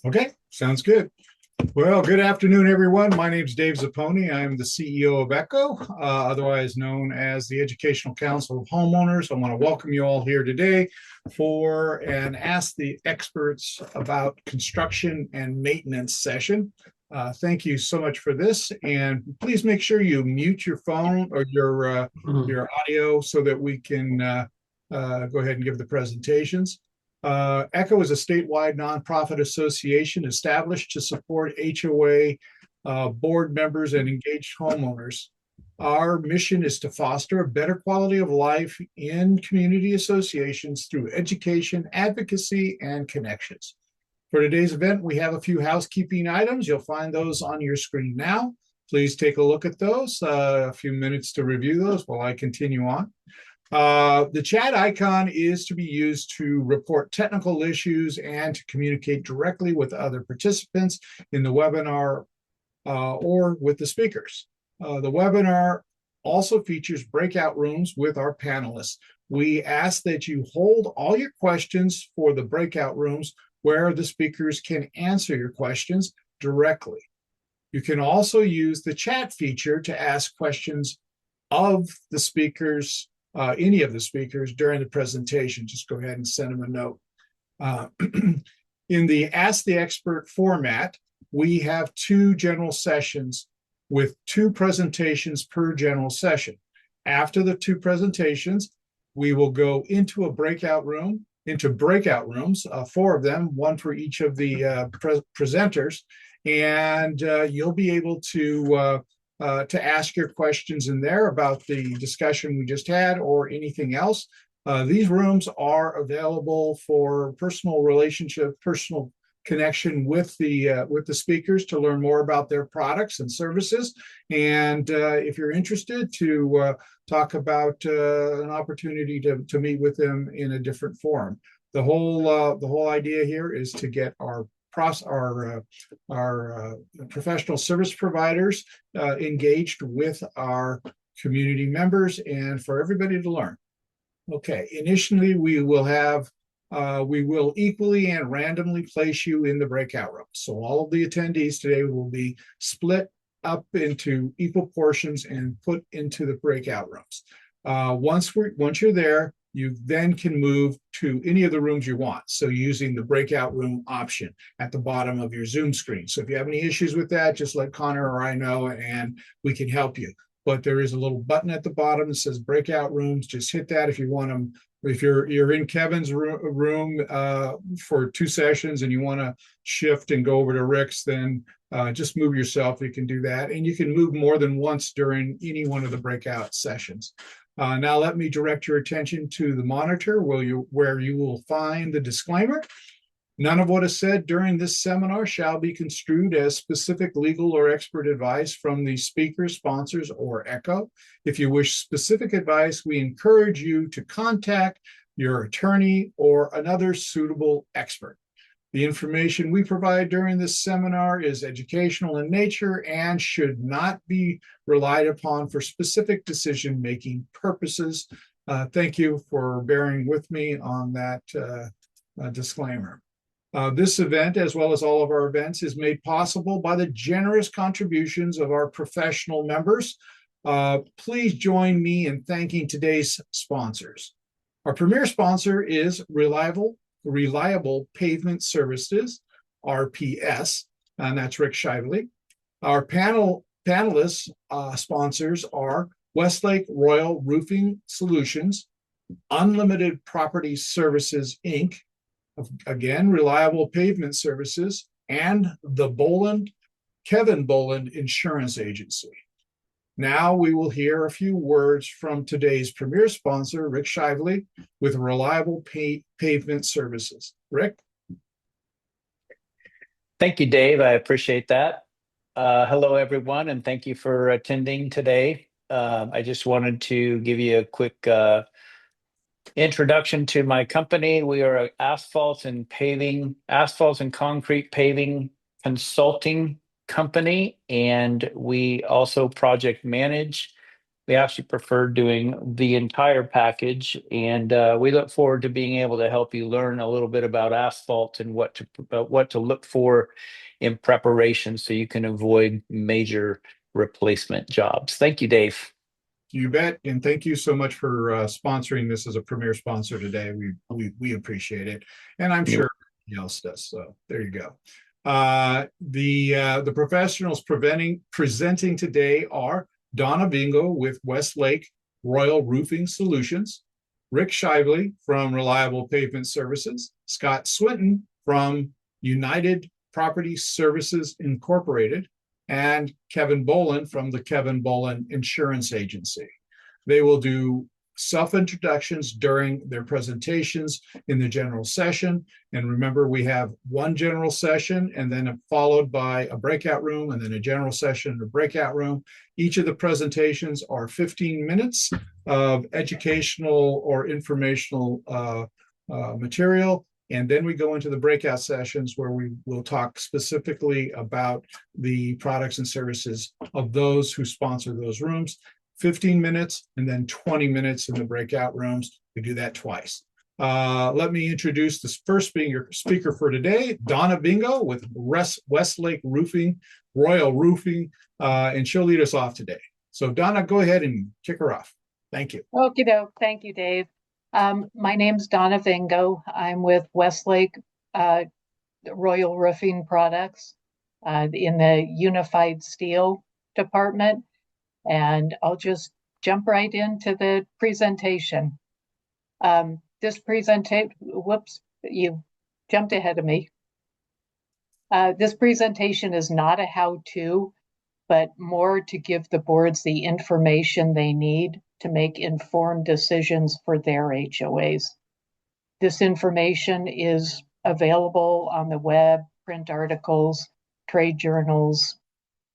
Okay, sounds good. Well, good afternoon, everyone. My name is Dave Zapponi. I'm the CEO of ECHO, otherwise known as the Educational Council of Homeowners. I want to welcome you all here today for an Ask the Experts About Construction and Maintenance session. Thank you so much for this, and please make sure you mute your phone or your audio so that we can go ahead and give the presentations. ECHO is a statewide nonprofit association established to support HOA board members and engaged homeowners. Our mission is to foster a better quality of life in community associations through education, advocacy, and connections. For today's event, we have a few housekeeping items. You'll find those on your screen now. Please take a look at those, a few minutes to review those while I continue on. The chat icon is to be used to report technical issues and to communicate directly with other participants in the webinar or with the speakers. The webinar also features breakout rooms with our panelists. We ask that you hold all your questions for the breakout rooms where the speakers can answer your questions directly. You can also use the chat feature to ask questions of the speakers, any of the speakers during the presentation. Just go ahead and send them a note. In the Ask the Expert format, we have two general sessions with two presentations per general session. After the two presentations, we will go into a breakout room, into breakout rooms, four of them, one for each of the presenters, and you'll be able to ask your questions in there about the discussion we just had or anything else. These rooms are available for personal relationship, personal connection with the speakers to learn more about their products and services. And if you're interested to talk about an opportunity to meet with them in a different forum. The whole idea here is to get our professional service providers engaged with our community members and for everybody to learn. Okay, initially we will equally and randomly place you in the breakout room. So all of the attendees today will be split up into equal portions and put into the breakout rooms. Once you're there, you then can move to any of the rooms you want. So using the breakout room option at the bottom of your Zoom screen. So if you have any issues with that, just let Connor or I know and we can help you. But there is a little button at the bottom that says breakout rooms. Just hit that if you want them. If you're in Kevin's room for two sessions and you want to shift and go over to Rick's, then just move yourself. You can do that. And you can move more than once during any one of the breakout sessions. Now let me direct your attention to the monitor where you will find the disclaimer. None of what is said during this seminar shall be construed as specific legal or expert advice from the speakers, sponsors, or ECHO. If you wish specific advice, we encourage you to contact your attorney or another suitable expert. The information we provide during this seminar is educational in nature and should not be relied upon for specific decision-making purposes. Thank you for bearing with me on that disclaimer. This event, as well as all of our events, is made possible by the generous contributions of our professional members. Please join me in thanking today's sponsors. Our premier sponsor is Reliable Pavement Services, RPS, and that's Rick Shively. Our panelists sponsors are Westlake Royal Roofing Solutions, Unlimited Property Services, Inc., again, Reliable Pavement Services, and the Kevin Boland Insurance Agency. Now we will hear a few words from today's premier sponsor, Rick Shively, with Reliable Pavement Services. Rick? Thank you, Dave. I appreciate that. Hello, everyone, and thank you for attending today. I just wanted to give you a quick introduction to my company. We are an asphalt and concrete paving consulting company, and we also project manage We actually prefer doing the entire package, and we look forward to being able to help you learn a little bit about asphalt and what to look for in preparation so you can avoid major replacement jobs. Thank you, Dave. You bet. And thank you so much for sponsoring this as a premier sponsor today. We appreciate it. And I'm sure everybody else does. So there you go. The professionals presenting today are Donna Bingo with Westlake Royal Roofing Solutions, Rick Shively from Reliable Pavement Services, Scott Swinton from United Property Services Incorporated, and Kevin Bolin from the Kevin Bolin Insurance Agency. They will do self-introductions during their presentations in the general session. And remember, we have one general session and then followed by a breakout room and then a general session and a breakout room. Each of the presentations are 15 minutes of educational or informational material. And then we go into the breakout sessions where we will talk specifically about the products and services of those who sponsor those rooms. 15 minutes and then 20 minutes in the breakout rooms. We do that twice. Let me introduce this first speaker for today, Donna Bingo with Westlake Roofing, Royal Roofing, and she'll lead us off today. So Donna, go ahead and kick her off. Thank you. Okie doke. Thank you, Dave. My name's Donna Vingo. I'm with Westlake Royal Roofing Products in the Unified Steel Department. And I'll just jump right into the presentation. This presentation, whoops, you jumped ahead of me. This presentation is not a how-to, but more to give the boards the information they need to make informed decisions for their HOAs. This information is available on the web, print articles, trade journals,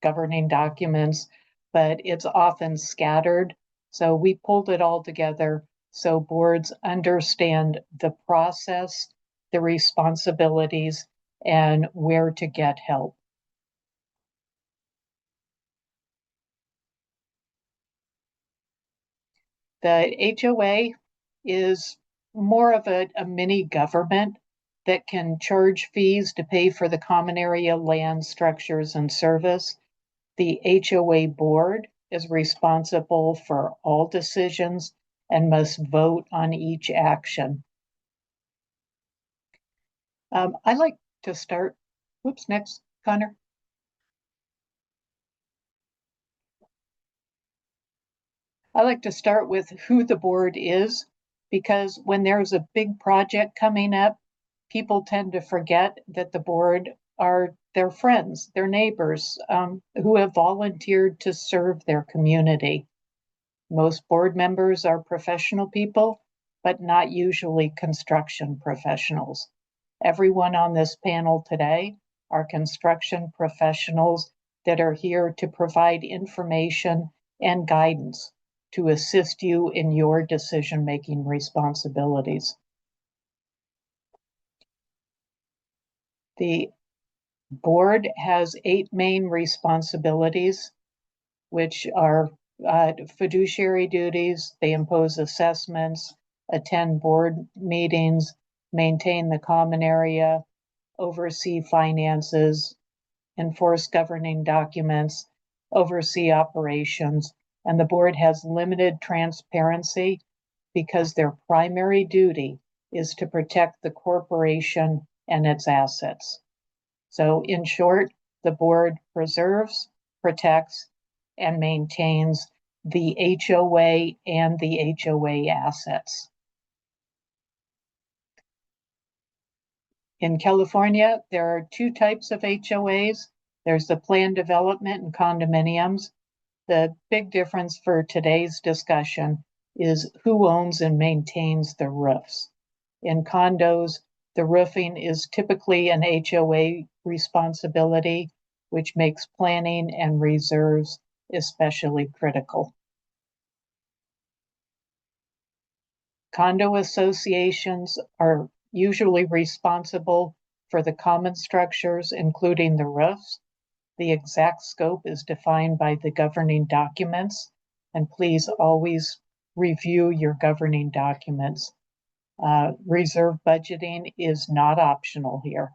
governing documents, but it's often scattered. So we pulled it all together so boards understand the process, the responsibilities, and where to get help. The HOA is more of a mini government that can charge fees to pay for the common area land, structures, and service. The HOA board is responsible for all decisions and must vote on each action. I like to start, whoops, next, Connor. I like to start with who the board is, because when there's a big project coming up, people tend to forget that the board are their friends, their neighbors, who have volunteered to serve their community. Most board members are professional people, but not usually construction professionals. Everyone on this panel today are construction professionals that are here to provide information and guidance to assist you in your decision-making responsibilities. The board has 8 main responsibilities, which are fiduciary duties. They impose assessments, attend board meetings, maintain the common area, oversee finances, enforce governing documents, oversee operations, and the board has limited transparency because their primary duty is to protect the corporation and its assets. So in short, the board preserves, protects, and maintains the HOA and the HOA assets. In California, there are 2 types of HOAs. There's the planned development and condominiums. The big difference for today's discussion is who owns and maintains the roofs. In condos, the roofing is typically an HOA responsibility, which makes planning and reserves especially critical. Condo associations are usually responsible for the common structures, including the roofs. The exact scope is defined by the governing documents, And please always review your governing documents. Reserve budgeting is not optional here.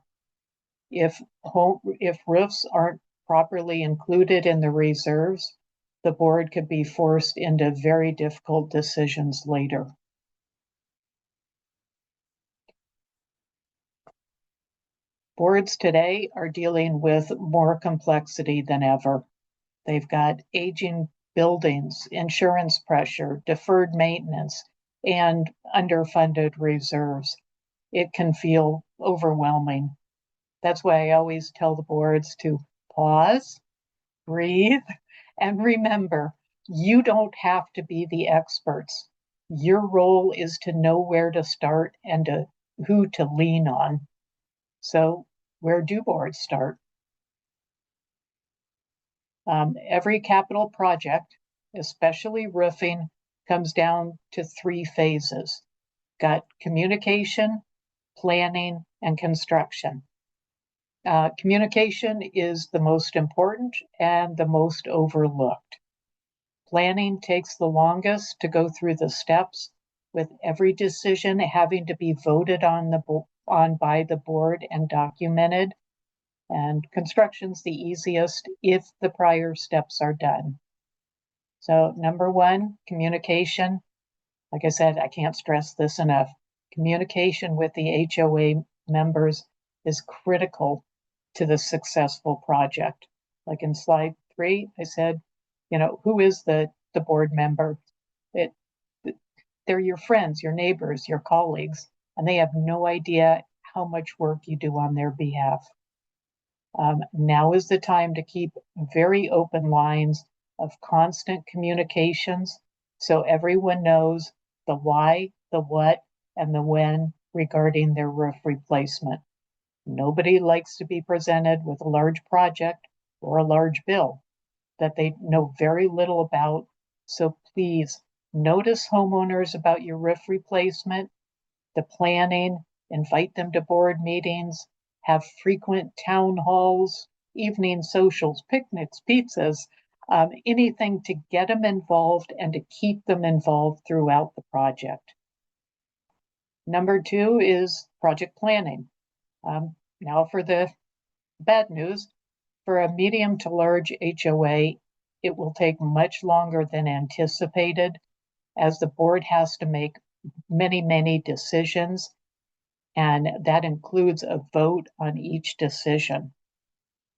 If roofs aren't properly included in the reserves, the board could be forced into very difficult decisions later. Boards today are dealing with more complexity than ever. They've got aging buildings, insurance pressure, deferred maintenance, and underfunded reserves. It can feel overwhelming. That's why I always tell the boards to pause, breathe, and remember, you don't have to be the experts. Your role is to know where to start and who to lean on. So where do boards start? Every capital project, especially roofing, comes down to 3 phases. Got communication, planning, and construction. Communication is the most important and the most overlooked. Planning takes the longest to go through the steps, with every decision having to be voted on by the board and documented. And construction's the easiest if the prior steps are done. So number 1, communication. Like I said, I can't stress this enough. Communication with the HOA members is critical to the successful project. Like in slide 3, I said, who is the board member? They're your friends, your neighbors, your colleagues, and they have no idea how much work you do on their behalf. Now is the time to keep very open lines of constant communications so everyone knows the why, the what, and the when regarding their roof replacement. Nobody likes to be presented with a large project or a large bill that they know very little about. So please notice homeowners about your roof replacement, the planning, invite them to board meetings, have frequent town halls, evening socials, picnics, pizzas, anything to get them involved and to keep them involved throughout the project. Number 2 is project planning. Now for the bad news. For a medium to large HOA, it will take much longer than anticipated, as the board has to make many, many decisions, and that includes a vote on each decision.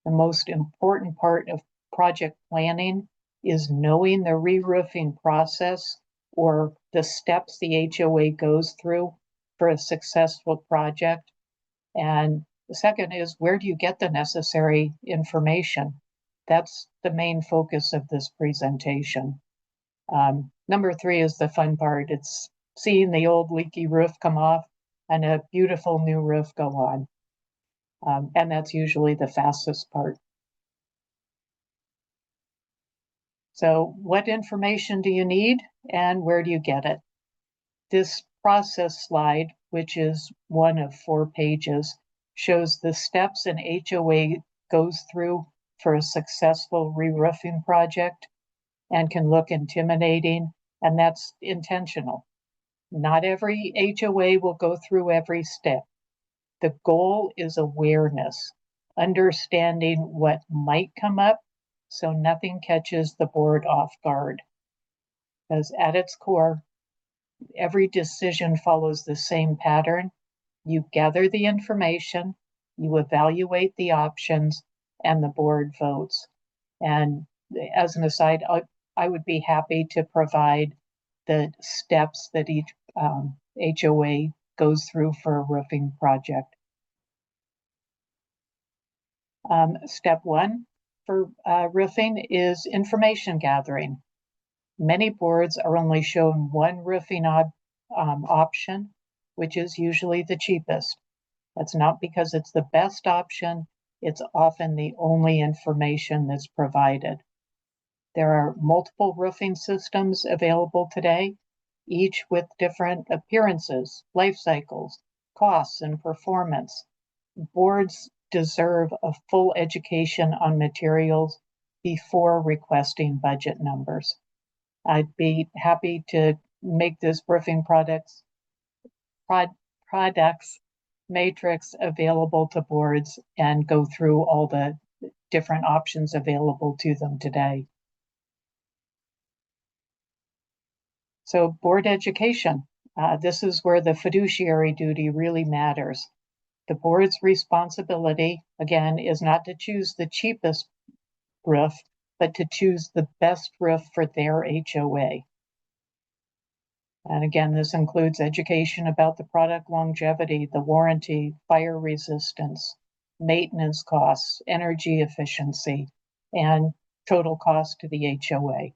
The most important part of project planning is knowing the re-roofing process or the steps the HOA goes through for a successful project. And the second is, where do you get the necessary information? That's the main focus of this presentation. Number 3 is the fun part. It's seeing the old leaky roof come off and a beautiful new roof go on. And that's usually the fastest part. So what information do you need and where do you get it? This process slide, which is one of 4 pages, shows the steps an HOA goes through for a successful re-roofing project and can look intimidating, and that's intentional. Not every HOA will go through every step. The goal is awareness, understanding what might come up so nothing catches the board off guard. Because at its core, every decision follows the same pattern. You gather the information, you evaluate the options, and the board votes. And as an aside, I would be happy to provide the steps that each HOA goes through for a roofing project. Step 1 for roofing is information gathering. Many boards are only shown one roofing option, which is usually the cheapest. That's not because it's the best option, it's often the only information that's provided. There are multiple roofing systems available today, each with different appearances, life cycles, costs, and performance. Boards deserve a full education on materials before requesting budget numbers. I'd be happy to make this roofing products matrix available to boards and go through all the different options available to them today. So board education, this is where the fiduciary duty really matters. The board's responsibility, again, is not to choose the cheapest roof, but to choose the best roof for their HOA. And again, this includes education about the product longevity, the warranty, fire resistance, maintenance costs, energy efficiency, and total cost to the HOA.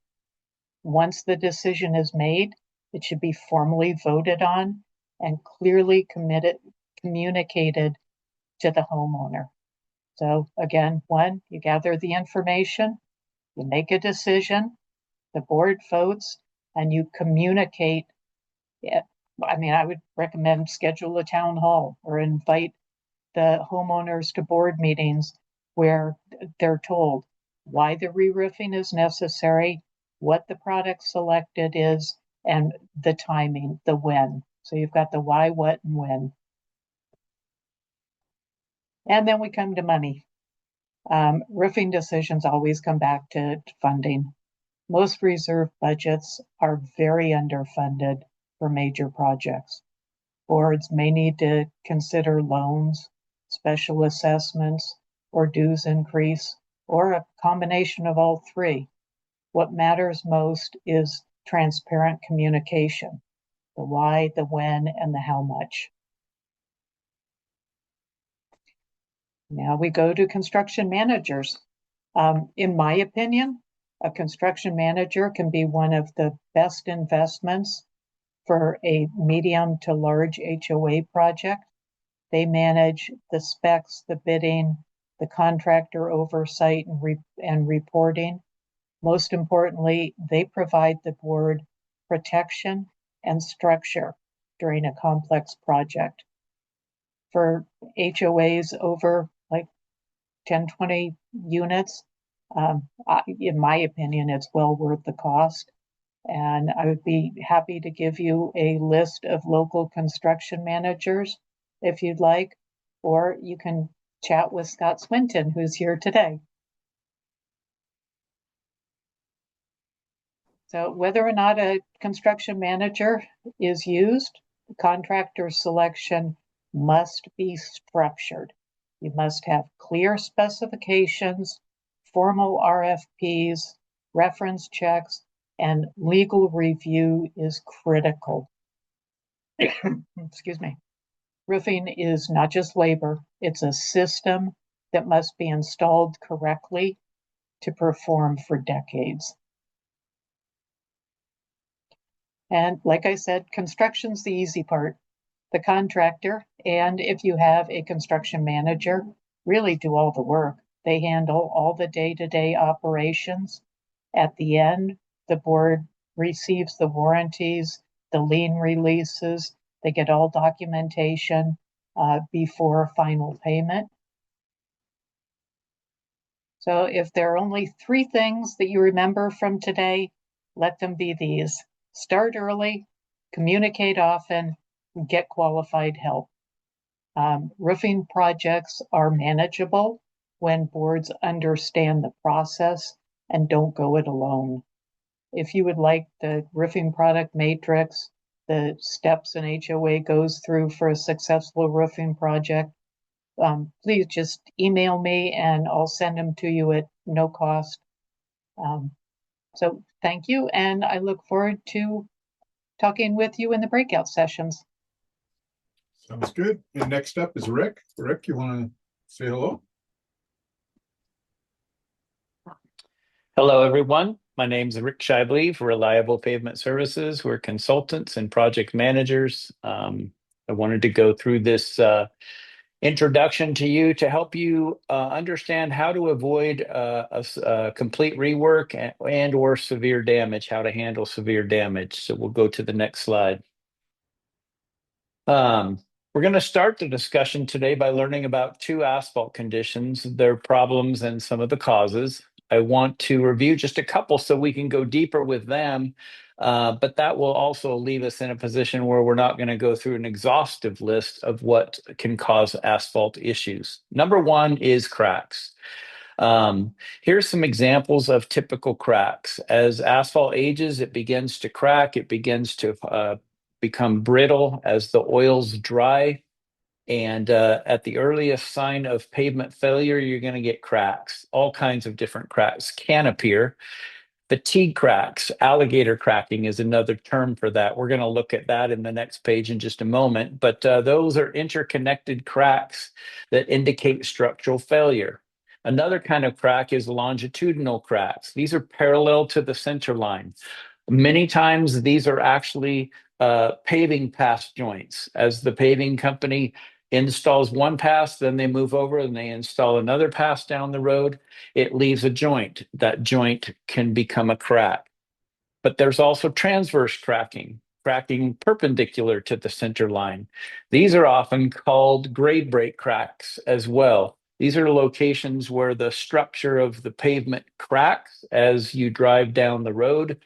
Once the decision is made, it should be formally voted on and clearly communicated to the homeowner. So again, one, you gather the information, you make a decision, the board votes, and you communicate it. I mean, I would recommend schedule a town hall or invite the homeowners to board meetings where they're told why the re-roofing is necessary, what the product selected is, and the timing, the when. So you've got the why, what, and when. And then we come to money. Roofing decisions always come back to funding. Most reserve budgets are very underfunded for major projects. Boards may need to consider loans, special assessments, or dues increase, or a combination of all three. What matters most is transparent communication, the why, the when, and the how much. Now we go to construction managers. In my opinion, a construction manager can be one of the best investments for a medium to large HOA project. They manage the specs, the bidding, the contractor oversight and reporting. Most importantly, they provide the board protection and structure during a complex project. For HOAs over like 10, 20 units, in my opinion, it's well worth the cost. And I would be happy to give you a list of local construction managers if you'd like, or you can chat with Scott Swinton, who's here today. So whether or not a construction manager is used, contractor selection must be structured. You must have clear specifications, formal RFPs, reference checks, and legal review is critical. Excuse me. Roofing is not just labor, it's a system that must be installed correctly to perform for decades. And like I said, construction's the easy part. The contractor, and if you have a construction manager, really do all the work. They handle all the day-to-day operations. At the end, the board receives the warranties, the lien releases, they get all documentation before final payment. So if there are only 3 things that you remember from today, let them be these. Start early, communicate often, get qualified help. Roofing projects are manageable when boards understand the process and don't go it alone. If you would like the roofing product matrix, the steps an HOA goes through for a successful roofing project, please just email me and I'll send them to you at no cost. So thank you, and I look forward to talking with you in the breakout sessions. Sounds good. And next up is Rick. Rick, you want to say hello? Hello, everyone. My name is Rick Shibley for Reliable Pavement Services. We're consultants and project managers. I wanted to go through this introduction to you to help you understand how to avoid a complete rework and or severe damage, how to handle severe damage. So we'll go to the next slide. We're going to start the discussion today by learning about 2 asphalt conditions, their problems, and some of the causes. I want to review just a couple so we can go deeper with them. But that will also leave us in a position where we're not going to go through an exhaustive list of what can cause asphalt issues. Number one is cracks. Here's some examples of typical cracks. As asphalt ages, it begins to crack, it begins to become brittle as the oils dry. And at the earliest sign of pavement failure, you're going to get cracks. All kinds of different cracks can appear. Fatigue cracks, alligator cracking is another term for that. We're going to look at that in the next page in just a moment. But those are interconnected cracks that indicate structural failure. Another kind of crack is longitudinal cracks. These are parallel to the center line. Many times these are actually paving pass joints. As the paving company installs one pass, then they move over and they install another pass down the road. It leaves a joint. That joint can become a crack. But there's also transverse cracking, cracking perpendicular to the center line. These are often called grade break cracks as well. These are locations where the structure of the pavement cracks as you drive down the road,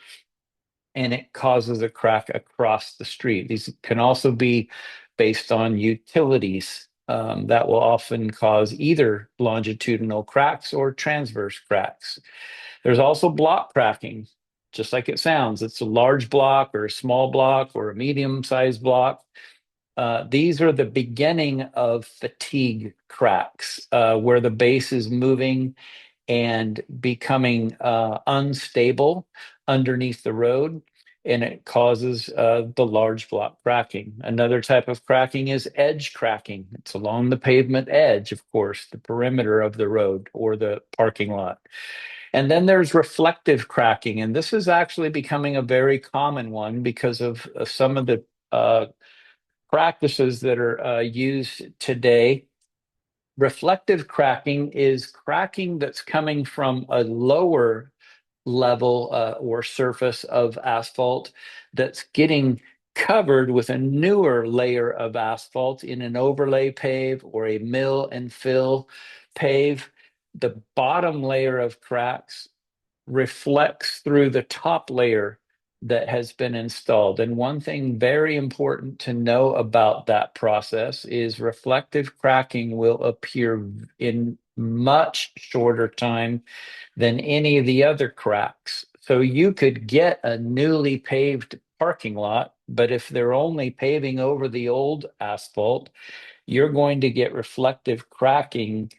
and it causes a crack across the street. These can also be based on utilities that will often cause either longitudinal cracks or transverse cracks. There's also block cracking, just like it sounds. It's a large block or a small block or a medium-sized block. These are the beginning of fatigue cracks, where the base is moving and becoming unstable underneath the road, and it causes the large block cracking. Another type of cracking is edge cracking. It's along the pavement edge, of course, the perimeter of the road or the parking lot. And then there's reflective cracking, and this is actually becoming a very common one because of some of the practices that are used today. Reflective cracking is cracking that's coming from a lower level or surface of asphalt that's getting covered with a newer layer of asphalt in an overlay pave or a mill and fill pave. The bottom layer of cracks reflects through the top layer that has been installed. And one thing very important to know about that process is reflective cracking will appear in much shorter time than any of the other cracks. So you could get a newly paved parking lot, but if they're only paving over the old asphalt, you're going to get reflective cracking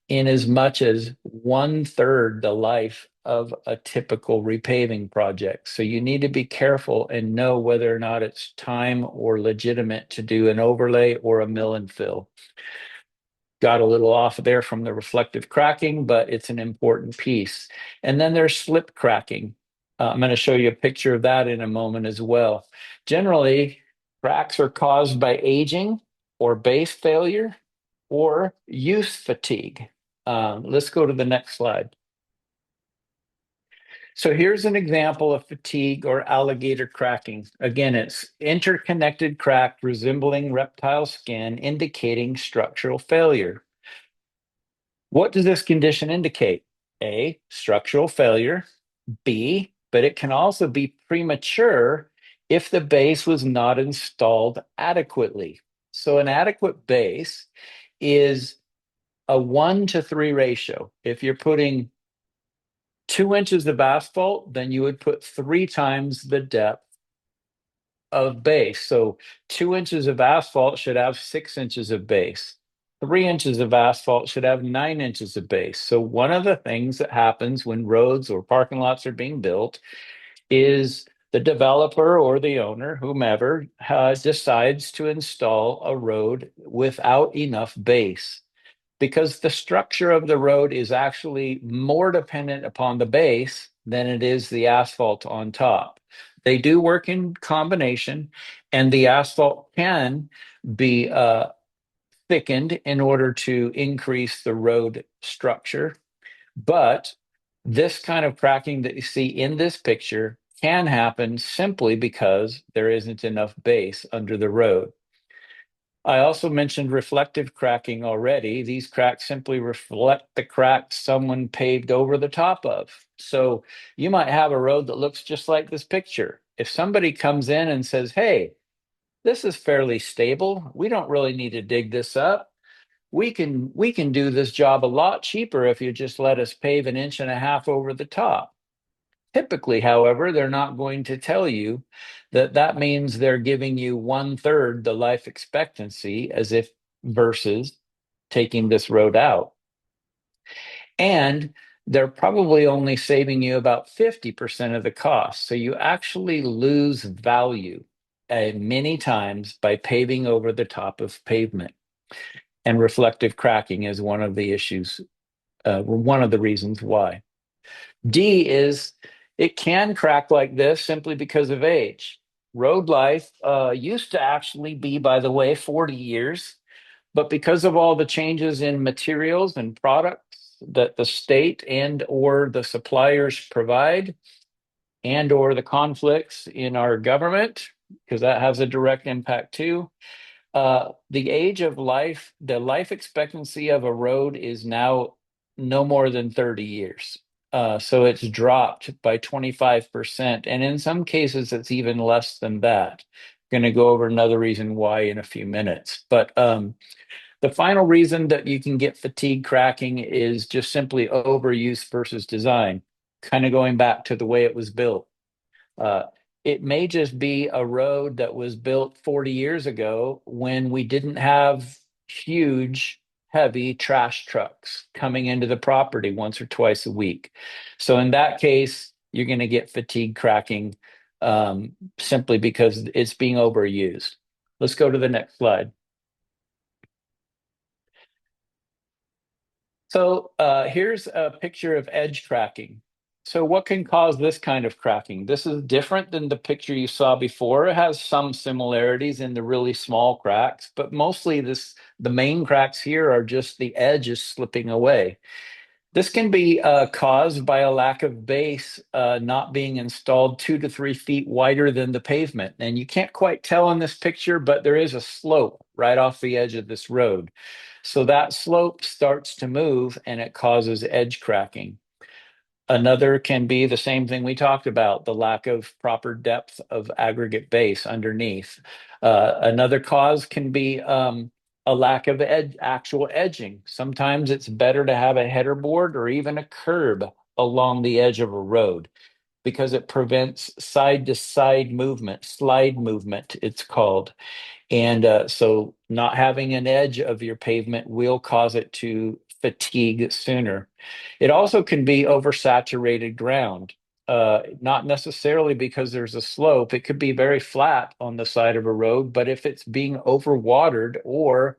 in as much as 1/3 the life of a typical repaving project. So you need to be careful and know whether or not it's time or legitimate to do an overlay or a mill and fill. Got a little off there from the reflective cracking, but it's an important piece. And then there's slip cracking. I'm going to show you a picture of that in a moment as well. Generally, cracks are caused by aging or base failure or use fatigue. Let's go to the next slide. So here's an example of fatigue or alligator cracking. Again, it's interconnected crack resembling reptile skin, indicating structural failure. What does this condition indicate? A, structural failure. B, but it can also be premature if the base was not installed adequately. So an adequate base is a 1-to-3 ratio. If you're putting 2 inches of asphalt, then you would put 3 times the depth of base. So 2 inches of asphalt should have 6 inches of base. 3 inches of asphalt should have 9 inches of base. So one of the things that happens when roads or parking lots are being built is the developer or the owner, whomever, decides to install a road without enough base, because the structure of the road is actually more dependent upon the base than it is the asphalt on top. They do work in combination, and the asphalt can be thickened in order to increase the road structure. But this kind of cracking that you see in this picture can happen simply because there isn't enough base under the road. I also mentioned reflective cracking already. These cracks simply reflect the cracks someone paved over the top of. So you might have a road that looks just like this picture. If somebody comes in and says, hey, this is fairly stable, we don't really need to dig this up. We can do this job a lot cheaper if you just let us pave 1.5 inches over the top. Typically, however, they're not going to tell you that that means they're giving you 1/3 the life expectancy as if versus taking this road out. And they're probably only saving you about 50% of the cost. So you actually lose value many times by paving over the top of pavement. And reflective cracking is one of the issues, one of the reasons why. D is it can crack like this simply because of age. Road life used to actually be, by the way, 40 years, but because of all the changes in materials and products that the state and or the suppliers provide and or the conflicts in our government, because that has a direct impact too, the age of life, the life expectancy of a road is now no more than 30 years. So it's dropped by 25%. And in some cases, it's even less than that. Going to go over another reason why in a few minutes. But the final reason that you can get fatigue cracking is just simply overuse versus design, kind of going back to the way it was built. Uh, it may just be a road that was built 40 years ago when we didn't have huge, heavy trash trucks coming into the property once or twice a week. So in that case, you're going to get fatigue cracking simply because it's being overused. Let's go to the next slide. So here's a picture of edge cracking. So what can cause this kind of cracking? This is different than the picture you saw before. It has some similarities in the really small cracks, but mostly the main cracks here are just the edge is slipping away. This can be caused by a lack of base not being installed 2 to 3 feet wider than the pavement. And you can't quite tell in this picture, but there is a slope right off the edge of this road. So that slope starts to move and it causes edge cracking. Another can be the same thing we talked about, the lack of proper depth of aggregate base underneath. Another cause can be a lack of actual edging. Sometimes it's better to have a header board or even a curb along the edge of a road because it prevents side to side movement, slide movement, it's called. And so not having an edge of your pavement will cause it to fatigue sooner. It also can be oversaturated ground, not necessarily because there's a slope. It could be very flat on the side of a road, but if it's being overwatered or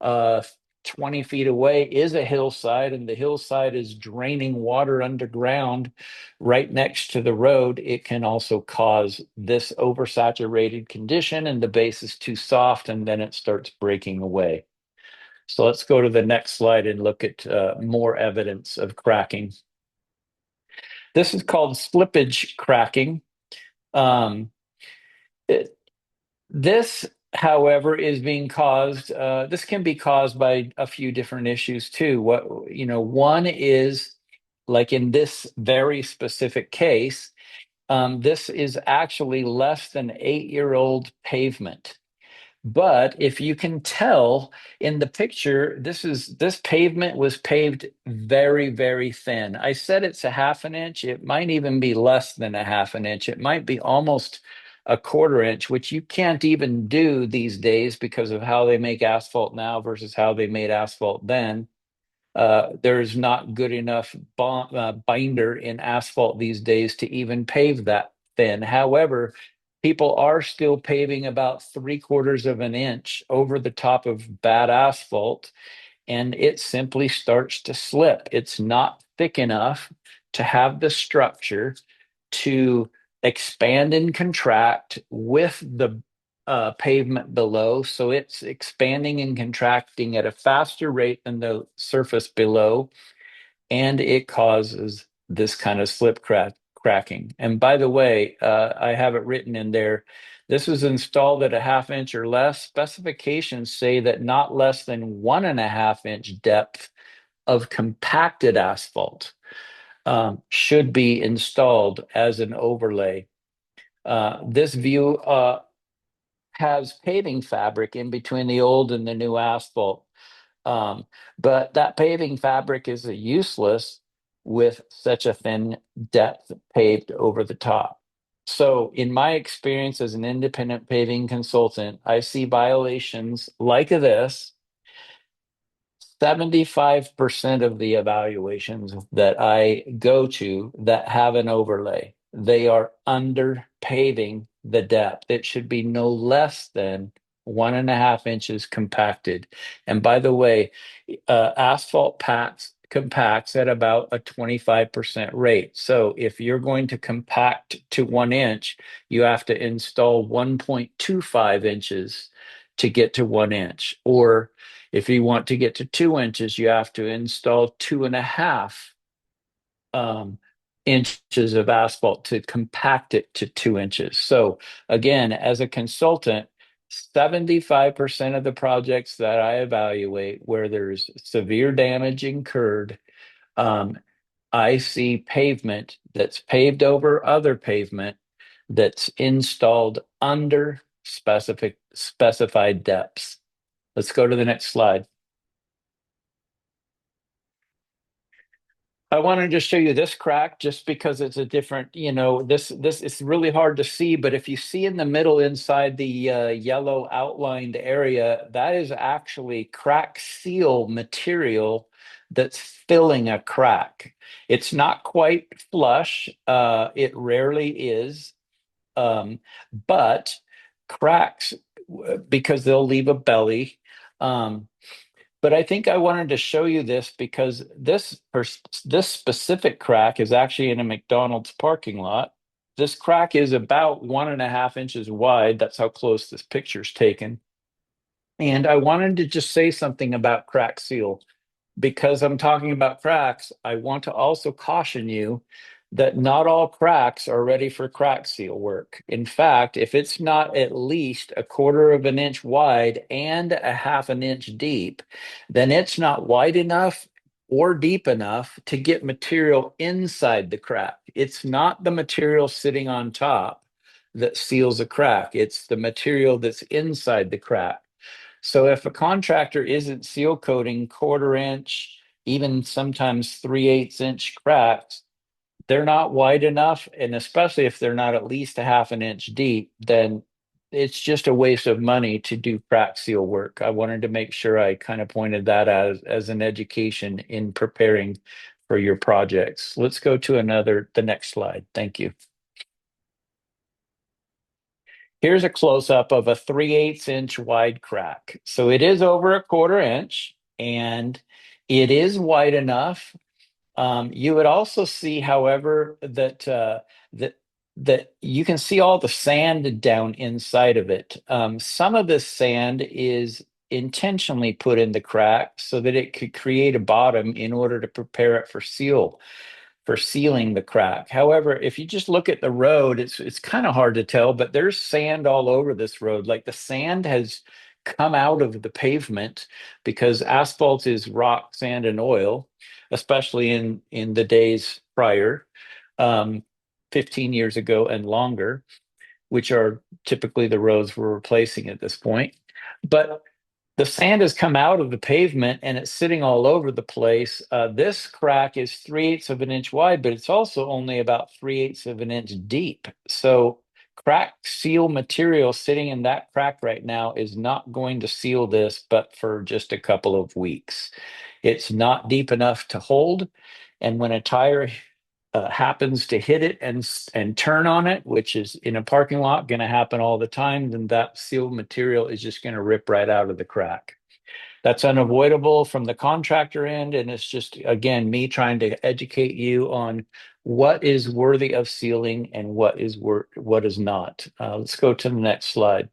uh, 20 feet away is a hillside and the hillside is draining water underground right next to the road, it can also cause this oversaturated condition and the base is too soft and then it starts breaking away. So let's go to the next slide and look at more evidence of cracking. This is called slippage cracking. Um, this, however, is being caused, this can be caused by a few different issues too. One is like in this very specific case, this is actually less than 8-year-old pavement. But if you can tell in the picture, this pavement was paved very, very thin. I said it's 1/2 inch. It might even be less than 1/2 inch. It might be almost 1/4 inch, which you can't even do these days because of how they make asphalt now versus how they made asphalt then. There's not good enough binder in asphalt these days to even pave that thin. However, people are still paving about 3/4 of an inch over the top of bad asphalt, and it simply starts to slip. It's not thick enough to have the structure to expand and contract with the pavement below. So it's expanding and contracting at a faster rate than the surface below, and it causes this kind of cracking. And by the way, I have it written in there This was installed at a 1/2 inch or less. Specifications say that not less than 1.5 inch depth of compacted asphalt should be installed as an overlay. This view has paving fabric in between the old and the new asphalt. But that paving fabric is useless with such a thin depth paved over the top. So, in my experience as an independent paving consultant, I see violations like this 75% of the evaluations that I go to that have an overlay, they are under paving the depth. It should be no less than 1.5 inches compacted. And by the way, asphalt packs compacts at about a 25% rate. So if you're going to compact to 1 inch, you have to install 1.25 inches to get to 1 inch. Or if you want to get to 2 inches, you have to install 2.5 inches of asphalt to compact it to 2 inches. So again, as a consultant, 75% of the projects that I evaluate where there's severe damage incurred, I see pavement that's paved over other pavement that's installed under specified depths. Let's go to the next slide. I wanted to show you this crack just because it's a different, this it's really hard to see, but if you see in the middle inside the yellow outlined area, that is actually crack seal material that's filling a crack. It's not quite flush. It rarely is. But cracks, because they'll leave a belly. But I think I wanted to show you this because this specific crack is actually in a McDonald's parking lot. This crack is about 1.5 inches wide. That's how close this picture's taken. And I wanted to just say something about crack seal. Because I'm talking about cracks, I want to also caution you that not all cracks are ready for crack seal work. In fact, if it's not at least 1/4 inch wide and a 1/2 inch deep, then it's not wide enough or deep enough to get material inside the crack. It's not the material sitting on top that seals a crack, it's the material that's inside the crack. So if a contractor isn't seal coating 1/4 inch, even sometimes 3/8 inch cracks, they're not wide enough. And especially if they're not at least a 1/2 inch deep, then it's just a waste of money to do crack seal work. I wanted to make sure I kind of pointed that out as an education in preparing for your projects. Let's go to the next slide. Thank you. Here's a close-up of a 3/8 inch wide crack. So it is over 1/4 inch and it is wide enough. You would also see, however, that you can see all the sand down inside of it. Some of this sand is intentionally put in the crack so that it could create a bottom in order to prepare it for sealing the crack. However, if you just look at the road, it's kind of hard to tell, but there's sand all over this road. Like the sand has come out of the pavement because asphalt is rock, sand, and oil, especially in the days prior, 15 years ago and longer, which are typically the roads we're replacing at this point. But the sand has come out of the pavement and it's sitting all over the place. This crack is 3/8 of an inch wide, but it's also only about 3/8 of an inch deep. So crack seal material sitting in that crack right now is not going to seal this, but for just a couple of weeks. It's not deep enough to hold. And when a tire happens to hit it and turn on it, which is in a parking lot going to happen all the time, then that sealed material is just going to rip right out of the crack. That's unavoidable from the contractor end, and it's just again me trying to educate you on what is worthy of sealing and what is not. Let's go to the next slide.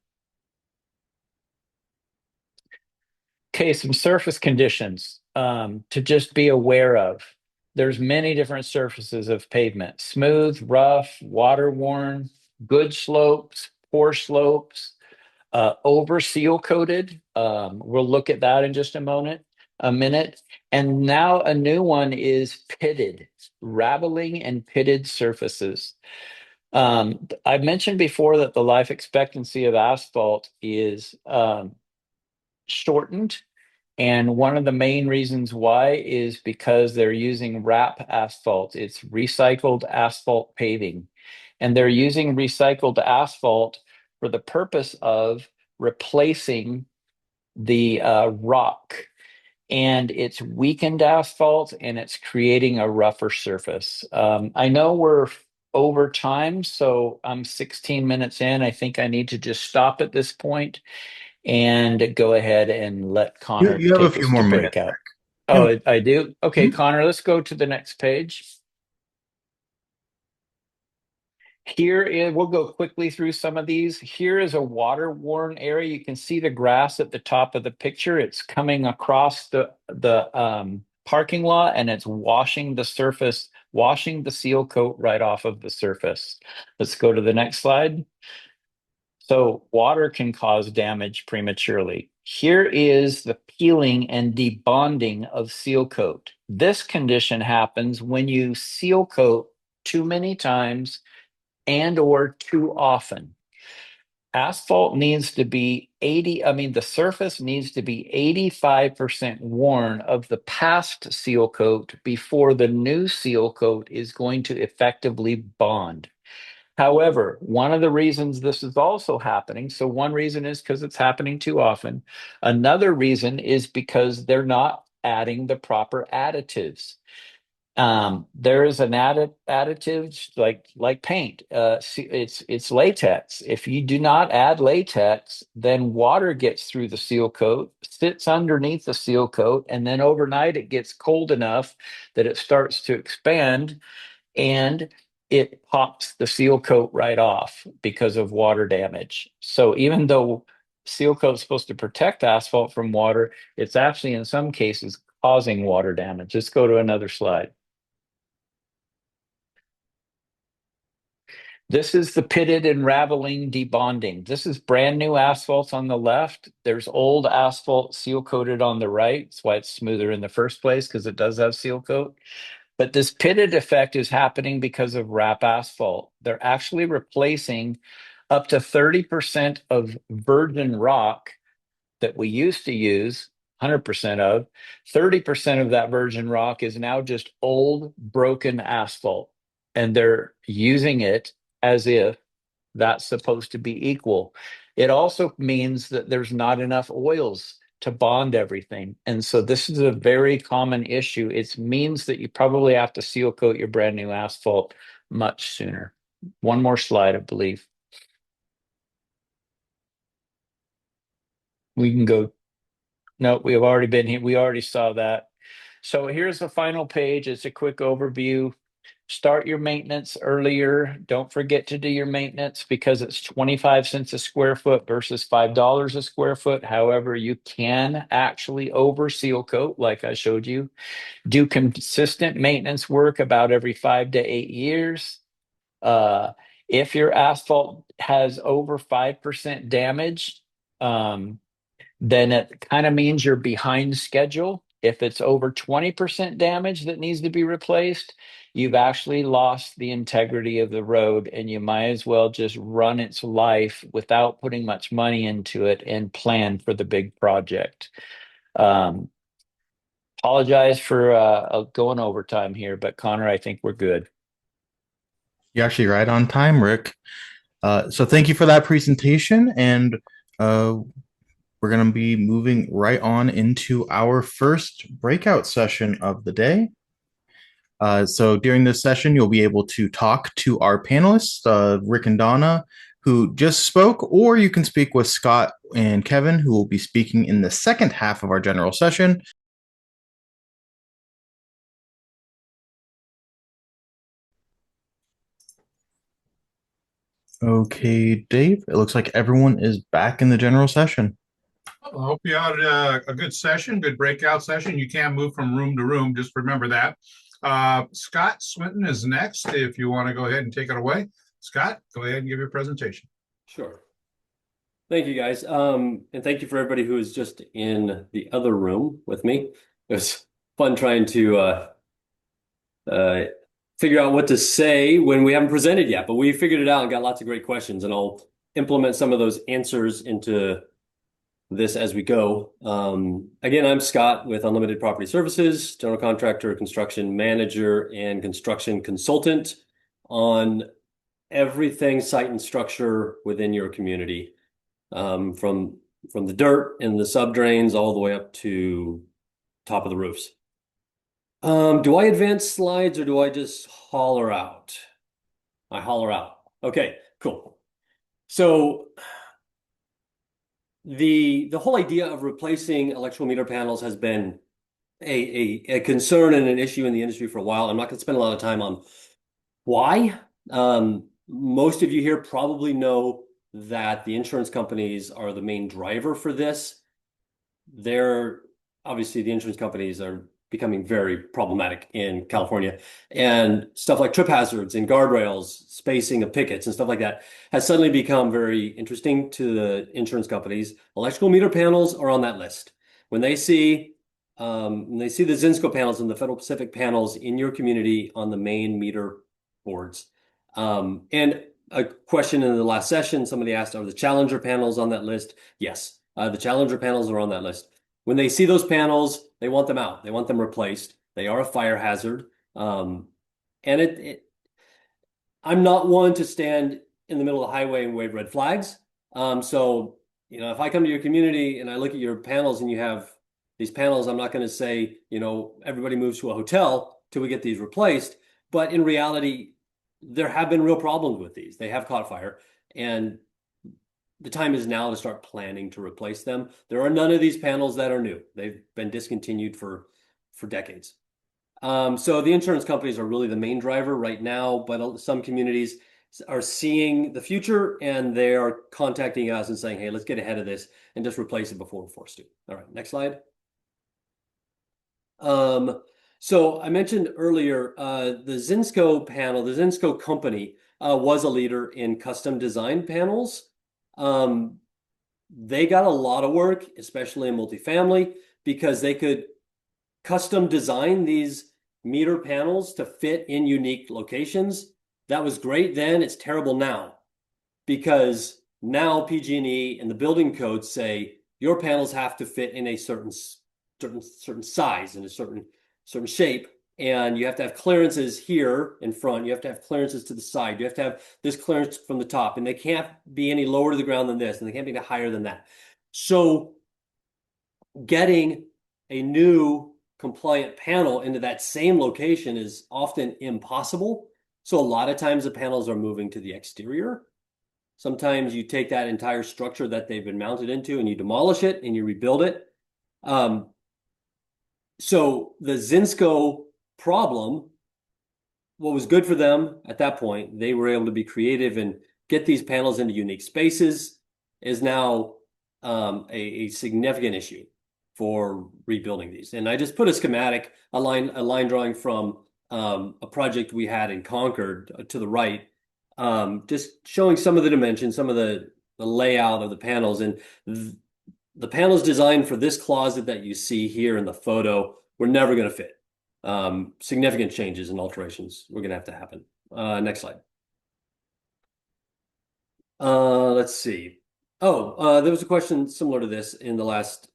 Okay, some surface conditions to just be aware of. There's many different surfaces of pavement: smooth, rough, water worn, good slopes, poor slopes, over seal coated. We'll look at that in just a minute. And now a new one is pitted, rattling and pitted surfaces. I've mentioned before that the life expectancy of asphalt is shortened. And one of the main reasons why is because they're using RAP asphalt. It's recycled asphalt paving. And they're using recycled asphalt for the purpose of replacing the rock. And it's weakened asphalt and it's creating a rougher surface. I know we're over time, so I'm 16 minutes in. I think I need to just stop at this point and go ahead and let Connor You have a take few us more to minutes, breakout. Rick. Oh, I do? Okay, Mhm. Connor, let's go to the next page. We'll go quickly through some of these. Here is a water-worn area. You can see the grass at the top of the picture. It's coming across the parking lot and it's washing the surface, washing the seal coat right off of the surface. Let's go to the next slide. So water can cause damage prematurely. Here is the peeling and debonding of seal coat. This condition happens when you seal coat too many times and or too often. Asphalt needs to be the surface needs to be 85% worn of the past seal coat before the new seal coat is going to effectively bond. However, one of the reasons this is also happening, so one reason is because it's happening too often. Another reason is because they're not adding the proper additives. There is an additive like paint. It's latex. If you do not add latex, then water gets through the seal coat, sits underneath the seal coat, and then overnight it gets cold enough that it starts to expand and it pops the seal coat right off because of water damage. So even though seal coat is supposed to protect asphalt from water, it's actually in some cases causing water damage. Let's go to another slide. This is the pitted and raveling debonding. This is brand new asphalt on the left. There's old asphalt seal coated on the right. That's why it's smoother in the first place, because it does have seal coat. But this pitted effect is happening because of RAP asphalt. They're actually replacing up to 30% of virgin rock that we used to use, 100% of. 30% of that virgin rock is now just old, broken asphalt. And they're using it as if that's supposed to be equal. It also means that there's not enough oils to bond everything. And so this is a very common issue. It means that you probably have to seal coat your brand new asphalt much sooner. One more slide, I believe. We can go. No, we have already been here. We already saw that. So here's the final page. It's a quick overview. Start your maintenance earlier. Don't forget to do your maintenance because it's 25 cents a square foot versus $5 a square foot. However, you can actually over seal coat, like I showed you. Do consistent maintenance work about every 5 to 8 years. If your asphalt has over 5% damage, then it kind of means you're behind schedule. If it's over 20% damage that needs to be replaced, you've actually lost the integrity of the road and you might as well just run its life without putting much money into it and plan for the big project. Apologize for going overtime here, but Connor, I think we're good. You're actually right on time, Rick. So thank you for that presentation. And we're going to be moving right on into our first breakout session of the day. So during this session, you'll be able to talk to our panelists, Rick and Donna, who just spoke, or you can speak with Scott and Kevin, who will be speaking in the second half of our general session. Okay, Dave, it looks like everyone is back in the general session. I hope you had a good session, good breakout session. You can't move from room to room. Just remember that. Scott Swinton is next. If you want to go ahead and take it away. Scott, go ahead and give your presentation. Sure. Thank you, guys. And thank you for everybody who is just in the other room with me. It was fun trying to uh, figure out what to say when we haven't presented yet, but we figured it out and got lots of great questions, and I'll implement some of those answers into this as we go. Again, I'm Scott with Unlimited Property Services, general contractor, construction manager, and construction consultant on everything site and structure within your community. From the dirt and the sub drains all the way up to top of the roofs. Do I advance slides or do I just holler out? I holler out. Okay, cool. So the whole idea of replacing electrical meter panels has been a concern and an issue in the industry for a while. I'm not going to spend a lot of time on why. Most of you here probably know that the insurance companies are the main driver for this. Obviously the insurance companies are becoming very problematic in California, and stuff like trip hazards and guardrails, spacing of pickets and stuff like that has suddenly become very interesting to the insurance companies. Electrical meter panels are on that list. When they see the Zinsco panels and the Federal Pacific panels in your community on the main meter boards, and a question in the last session, somebody asked, are the Challenger panels on that list? Yes, the Challenger panels are on that list. When they see those panels, they want them out. They want them replaced. They are a fire hazard. And I'm not one to stand in the middle of the highway and wave red flags. So, if I come to your community and I look at your panels and you have these panels, I'm not going to say, everybody moves to a hotel till we get these replaced. But in reality, there have been real problems with these. They have caught fire, and the time is now to start planning to replace them. There are none of these panels that are new. They've been discontinued for decades. So the insurance companies are really the main driver right now, but some communities are seeing the future and they are contacting us and saying, hey, let's get ahead of this and just replace it before we're forced to. All right, next slide. So I mentioned earlier, the Zinsco panel, the Zinsco company was a leader in custom design panels. They got a lot of work, especially in multifamily, because they could custom design these meter panels to fit in unique locations. That was great then. It's terrible now, because now PG&E and the building codes say your panels have to fit in a certain size and a certain shape, and you have to have clearances here in front. You have to have clearances to the side. You have to have this clearance from the top, and they can't be any lower to the ground than this, and they can't be any higher than that. So getting a new compliant panel into that same location is often impossible. So a lot of times the panels are moving to the exterior. Sometimes you take that entire structure that they've been mounted into and you demolish it and you rebuild it. So the Zinsco problem, what was good for them at that point, they were able to be creative and get these panels into unique spaces, is now a significant issue for rebuilding these. And I just put a schematic, a line drawing from a project we had in Concord to the right, just showing some of the dimensions, some of the layout of the panels. And the panels designed for this closet that you see here in the photo were never going to fit. Significant changes and alterations were going to have to happen. Next slide. Let's see. There was a question similar to this in the last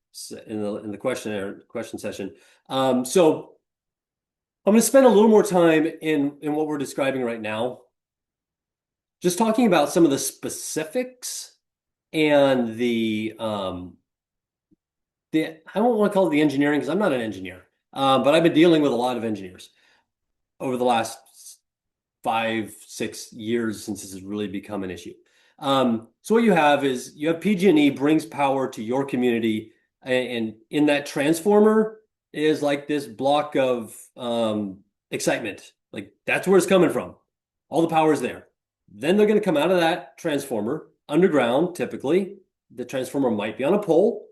in the question session. So I'm going to spend a little more time in what we're describing right now, just talking about some of the specifics and I don't want to call it the engineering because I'm not an engineer, but I've been dealing with a lot of engineers over the last 5-6 years since this has really become an issue. So what you have is PG&E brings power to your community, and in that transformer is like this block of excitement. Like that's where it's coming from. All the power is there. Then they're going to come out of that transformer underground. Typically, the transformer might be on a pole,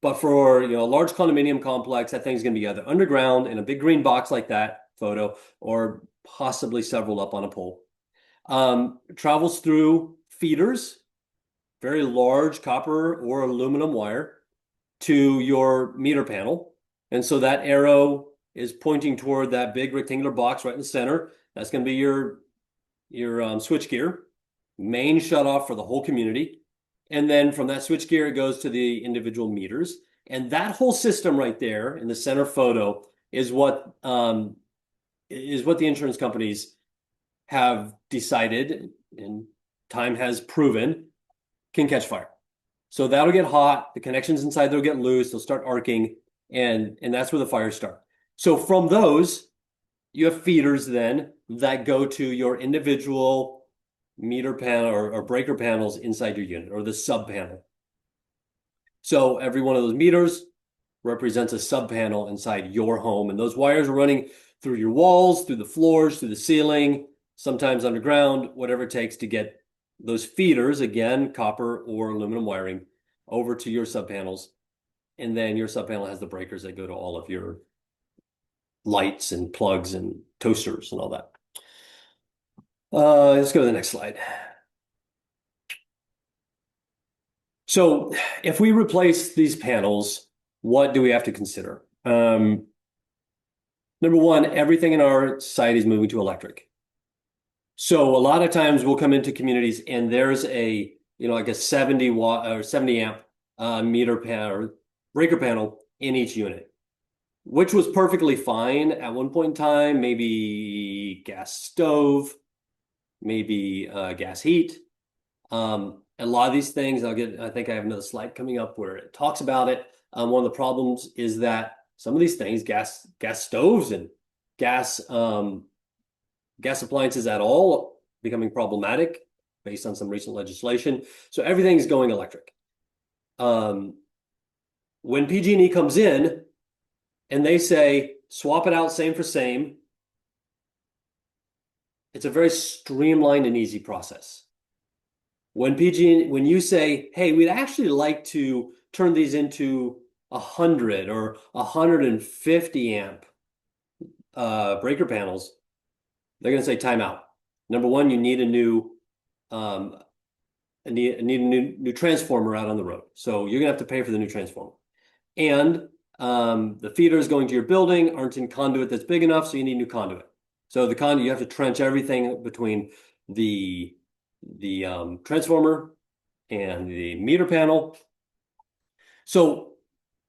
but for a large condominium complex, that thing's going to be either underground in a big green box like that photo, or possibly several up on a pole. Travels through feeders very large copper or aluminum wire to your meter panel. And so that arrow is pointing toward that big rectangular box right in the center. That's going to be your switch gear, main shutoff for the whole community. And then from that switch gear, it goes to the individual meters. And that whole system right there in the center photo is what the insurance companies have decided, and time has proven, can catch fire. So that'll get hot, the connections inside they'll get loose, they'll start arcing, and that's where the fires start. So from those, you have feeders then that go to your individual meter panel or breaker panels inside your unit, or the sub panel. So every one of those meters represents a sub panel inside your home, and those wires are running through your walls, through the floors, through the ceiling, sometimes underground, whatever it takes to get those feeders, again, copper or aluminum wiring, over to your sub panels. And then your sub panel has the breakers that go to all of your lights and plugs and toasters and all that. Let's go to the next slide. So if we replace these panels, what do we have to consider? Number one, everything in our society is moving to electric. So a lot of times we'll come into communities and there's a, like a 70 watt or 70 amp meter panel or breaker panel in each unit, which was perfectly fine at one point in time. Maybe gas stove, maybe gas heat. A lot of these things, I think I have another slide coming up where it talks about it. One of the problems is that some of these things, gas stoves and gas appliances at all, becoming problematic based on some recent legislation. So everything's going electric. When PG&E comes in and they say, swap it out same for same, it's a very streamlined and easy process. When you say, hey, we'd actually like to turn these into 100 or 150 amp breaker panels, they're going to say timeout. Number one, you need a new new transformer out on the road. So you're going to have to pay for the new transformer. And the feeders going to your building aren't in conduit that's big enough, so you need new conduit. So the conduit, you have to trench everything between the transformer and the meter panel. So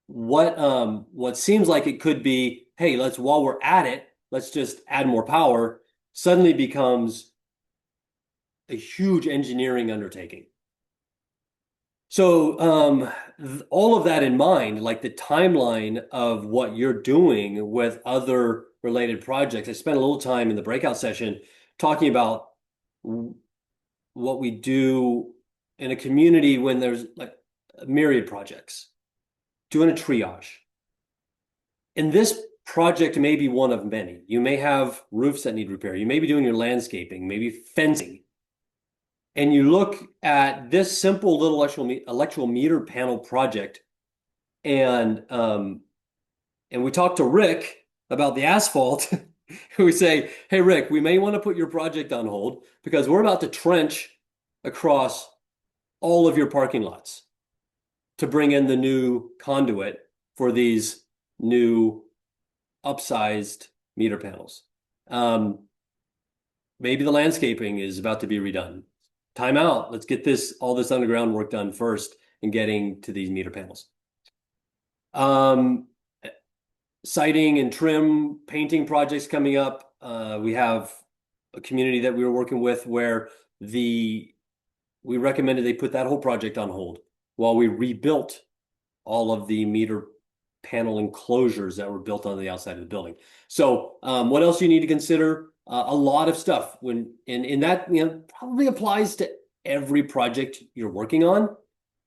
what seems like it could be, hey, while we're at it, let's just add more power, suddenly becomes a huge engineering undertaking. So all of that in mind, like the timeline of what you're doing with other related projects, I spent a little time in the breakout session talking about what we do in a community when there's like a myriad projects, doing a triage. And this project may be one of many. You may have roofs that need repair. You may be doing your landscaping, maybe fencing. And you look at this simple little electrical meter panel project, and we talk to Rick about the asphalt. We say, hey, Rick, we may want to put your project on hold because we're about to trench across all of your parking lots to bring in the new conduit for these new upsized meter panels. Maybe the landscaping is about to be redone. Time out. Let's get all this underground work done first and getting to these meter panels. Siding and trim painting projects coming up. We have a community that we were working with where we recommended they put that whole project on hold while we rebuilt all of the meter panel enclosures that were built on the outside of the building. So what else you need to consider? A lot of stuff and that probably applies to every project you're working on,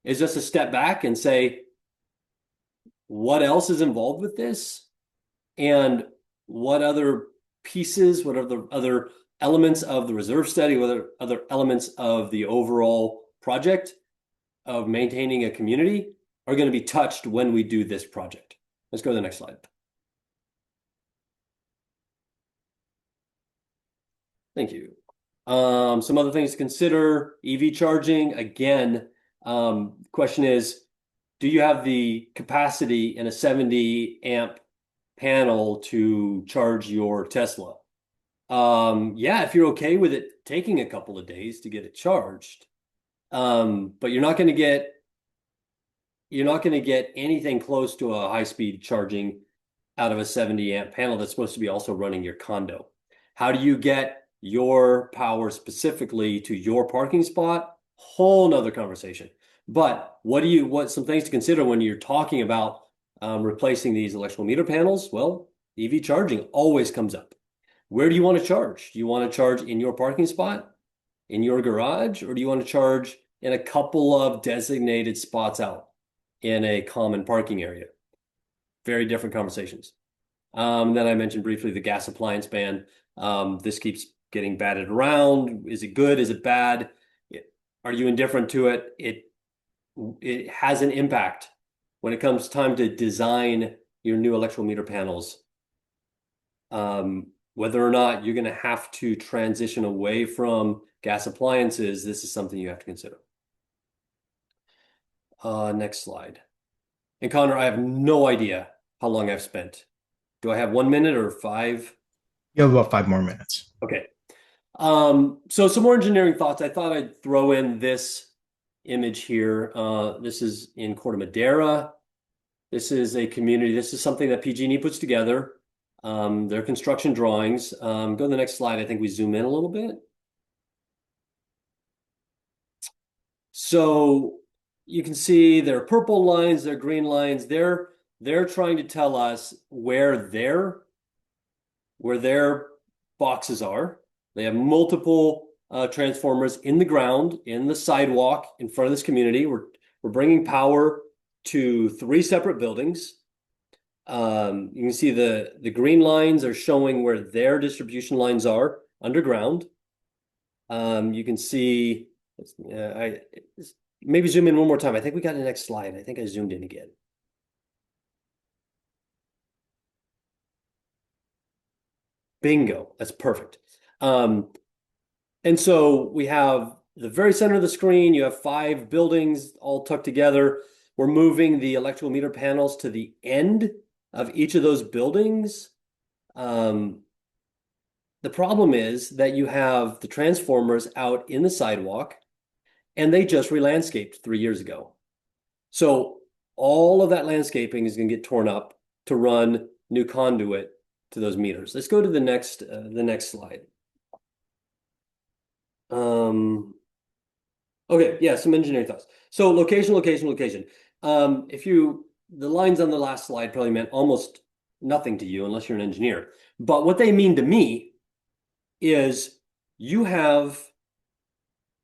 is just to step back and say, what else is involved with this? And what other pieces, what are the other elements of the reserve study, what other elements of the overall project of maintaining a community are going to be touched when we do this project? Let's go to the next slide. Thank you. Some other things to consider: EV charging. Again, Question is, do you have the capacity in a 70 amp panel to charge your Tesla? Yeah, if you're okay with it taking a couple of days to get it charged. But you're not going to get anything close to a high-speed charging out of a 70 amp panel that's supposed to be also running your condo. How do you get your power specifically to your parking spot? Whole nother conversation. But what some things to consider when you're talking about replacing these electrical meter panels? Well, EV charging always comes up. Where do you want to charge? Do you want to charge in your parking spot, in your garage, or do you want to charge in a couple of designated spots out in a common parking area? Very different conversations. Then I mentioned briefly the gas appliance ban. This keeps getting batted around. Is it good? Is it bad? Are you indifferent to it? It has an impact when it comes time to design your new electrical meter panels. Whether or not you're going to have to transition away from gas appliances, this is something you have to consider. Next slide. And Connor, I have no idea how long I've spent. Do I have 1 minute or 5? You have about 5 more minutes. Okay. So some more engineering thoughts. I thought I'd throw in this image here. This is in Corte Madera. This is a community. This is something that PG&E puts together. Their construction drawings. Go to the next slide. I think we zoom in a little bit. So you can see their purple lines, their green lines. They're trying to tell us where their boxes are. They have multiple transformers in the ground, in the sidewalk, in front of this community. We're bringing power to 3 separate buildings. You can see the green lines are showing where their distribution lines are underground. You can see, maybe zoom in one more time. I think we got the next slide. I think I zoomed in again. Bingo, that's perfect. And so we have the very center of the screen, you have 5 buildings all tucked together. We're moving the electrical meter panels to the end of each of those buildings. The problem is that you have the transformers out in the sidewalk, and they just re-landscaped 3 years ago. So all of that landscaping is going to get torn up to run new conduit to those meters. Let's go to the next slide. Okay, yeah, some engineering thoughts. So location. The lines on the last slide probably meant almost nothing to you unless you're an engineer. But what they mean to me is you have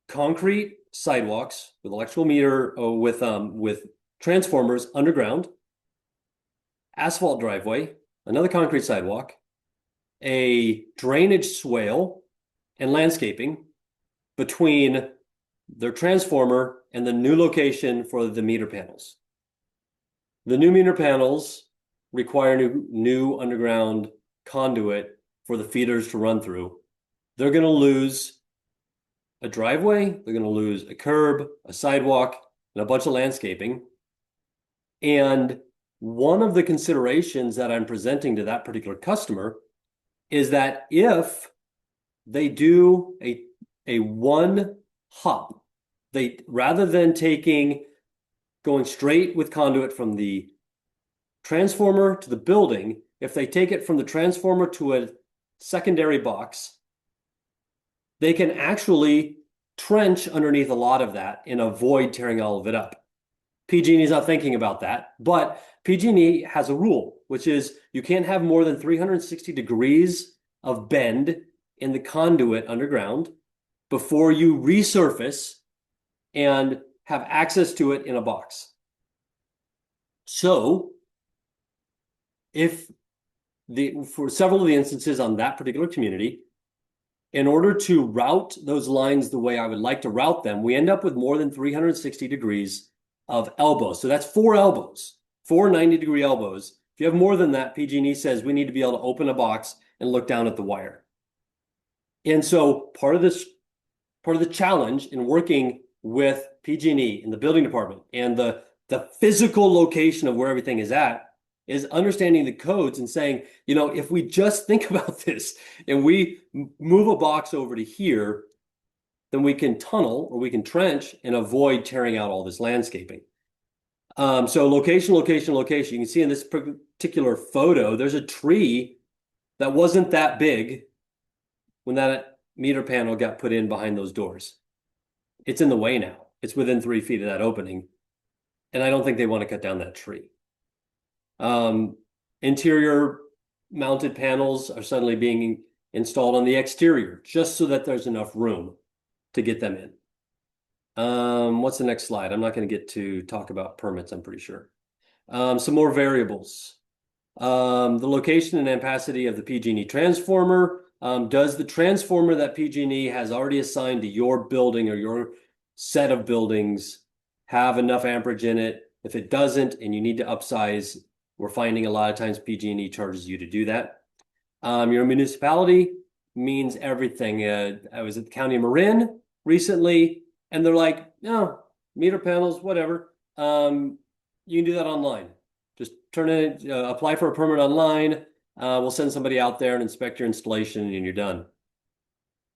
concrete sidewalks with electrical meter or with transformers underground, asphalt driveway, another concrete sidewalk, a drainage swale, and landscaping between their transformer and the new location for the meter panels. The new meter panels require new underground conduit for the feeders to run through. They're going to lose a driveway, they're going to lose a curb, a sidewalk, and a bunch of landscaping. And one of the considerations that I'm presenting to that particular customer is that if they do a one hop, rather than going straight with conduit from the transformer to the building, if they take it from the transformer to a secondary box, they can actually trench underneath a lot of that and avoid tearing all of it up. PG&E is not thinking about that, but PG&E has a rule, which is you can't have more than 360 degrees of bend in the conduit underground before you resurface and have access to it in a box. So for several of the instances on that particular community, in order to route those lines the way I would like to route them, we end up with more than 360 degrees of elbows. So that's 4 elbows, 4 90-degree elbows. If you have more than that, PG&E says we need to be able to open a box and look down at the wire. And so part of the challenge in working with PG&E and the building department and the physical location of where everything is at is understanding the codes and saying, you know, if we just think about this and we move a box over to here, then we can tunnel or we can trench and avoid tearing out all this landscaping. So location, location, location. You can see in this particular photo, there's a tree that wasn't that big when that meter panel got put in behind those doors. It's in the way now. It's within 3 feet of that opening. And I don't think they want to cut down that tree. Interior mounted panels are suddenly being installed on the exterior, just so that there's enough room to get them in. What's the next slide? I'm not going to get to talk about permits, I'm pretty sure. Some more variables. The location and ampacity of the PG&E transformer. Does the transformer that PG&E has already assigned to your building or your set of buildings have enough amperage in it? If it doesn't and you need to upsize, we're finding a lot of times PG&E charges you to do that. Your municipality means everything. I was at the County of Marin recently, and they're like, no, meter panels, whatever. You can do that online. Just turn it, apply for a permit online. We'll send somebody out there and inspect your installation, and you're done.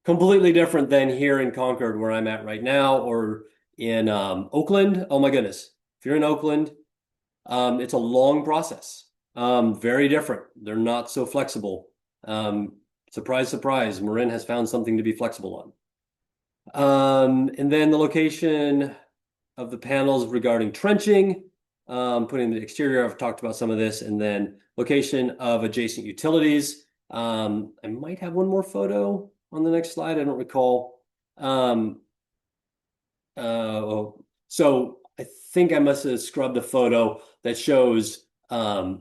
Completely different than here in Concord, where I'm at right now, or in Oakland. Oh my goodness. If you're in Oakland, it's a long process. Very different. They're not so flexible. Surprise, surprise, Marin has found something to be flexible on. And then the location of the panels regarding trenching, putting the exterior, I've talked about some of this, and then location of adjacent utilities. I might have one more photo on the next slide. I don't recall. So I think I must have scrubbed a photo that shows a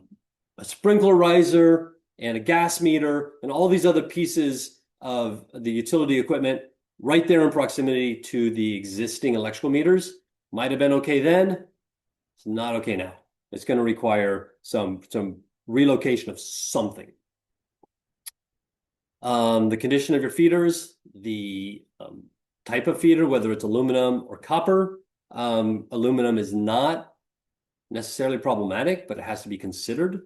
sprinkler riser and a gas meter and all these other pieces of the utility equipment right there in proximity to the existing electrical meters. Might have been okay then. It's not okay now. It's going to require some relocation of something. The condition of your feeders, the type of feeder, whether it's aluminum or copper. Aluminum is not necessarily problematic, but it has to be considered.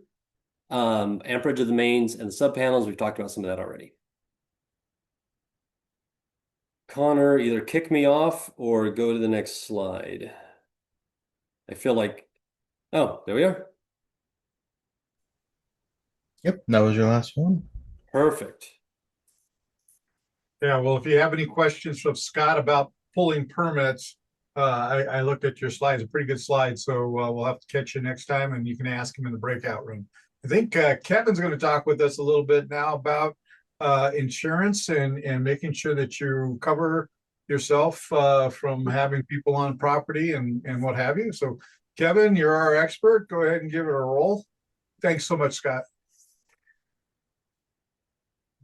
Amperage of the mains and the sub panels, we've talked about some of that already. Connor, either kick me off or go to the next slide. I feel like, oh, there we are. Yep, that was your last one. Perfect. Yeah, well, if you have any questions from Scott about pulling permits, I looked at your slides, a pretty good slide, so we'll have to catch you next time and you can ask him in the breakout room. I think Kevin's going to talk with us a little bit now about insurance and making sure that you cover yourself from having people on property and what have you. So Kevin, you're our expert. Go ahead and give it a roll. Thanks so much, Scott.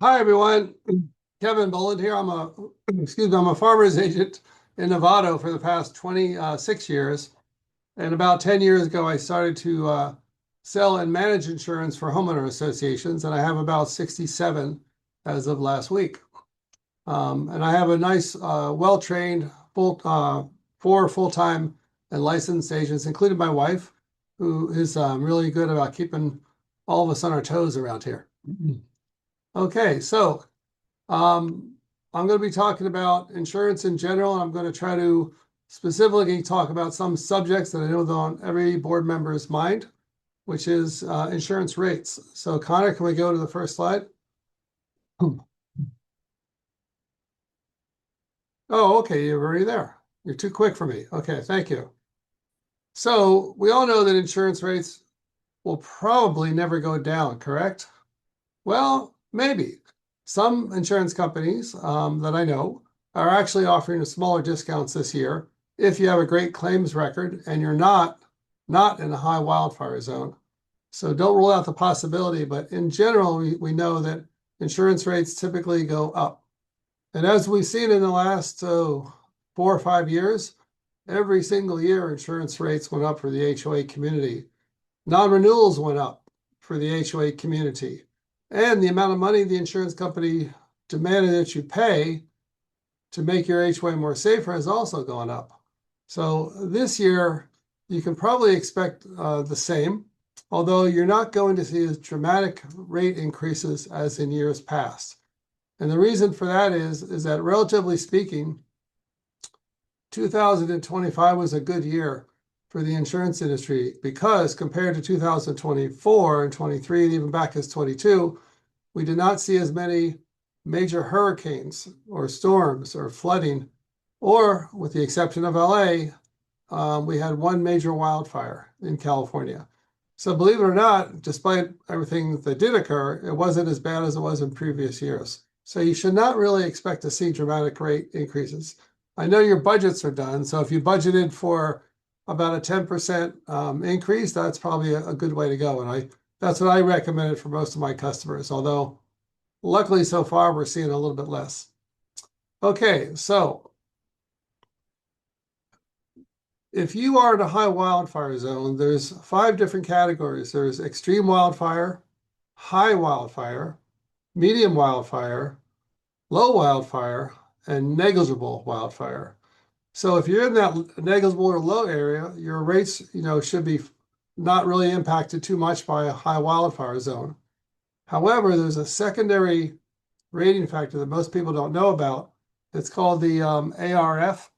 Hi, everyone. Kevin Bullitt here. I'm a farmer's agent in Novato for the past 26 years. And about 10 years ago, I started to sell and manage insurance for homeowner associations. And I have about 67 as of last week. And I have a nice, well-trained, four full-time and licensed agents, including my wife, who is really good about keeping all of us on our toes around here. Okay, so I'm going to be talking about insurance in general, and I'm going to try to specifically talk about some subjects that I know are on every board member's mind, which is insurance rates. So Connor, can we go to the first slide? Oh, okay, you're already there. You're too quick for me. Okay, thank you. So we all know that insurance rates will probably never go down, correct? Well, maybe. Some insurance companies that I know are actually offering smaller discounts this year if you have a great claims record and you're not in a high wildfire zone. So don't rule out the possibility, but in general, we know that insurance rates typically go up. And as we've seen in the last 4 or 5 years, every single year insurance rates went up for the HOA community. Non-renewals went up for the HOA community. And the amount of money the insurance company demanded that you pay to make your HOA more safer has also gone up. So this year, you can probably expect the same, although you're not going to see as dramatic rate increases as in years past. And the reason for that is that relatively speaking, 2025 was a good year for the insurance industry because compared to 2024 and 23 and even back as 22, we did not see as many major hurricanes or storms or flooding, or with the exception of LA, we had one major wildfire in California. So believe it or not, despite everything that did occur, it wasn't as bad as it was in previous years. So you should not really expect to see dramatic rate increases. I know your budgets are done, so if you budgeted for about a 10% increase, that's probably a good way to go. And that's what I recommended for most of my customers, although luckily so far we're seeing a little bit less. Okay, so if you are in a high wildfire zone, there's 5 different categories. There's extreme wildfire, high wildfire, medium wildfire, low wildfire, and negligible wildfire. So if you're in that negligible or low area, your rates, should be not really impacted too much by a high wildfire zone. However, there's a secondary rating factor that most people don't know about. It's called the ARF,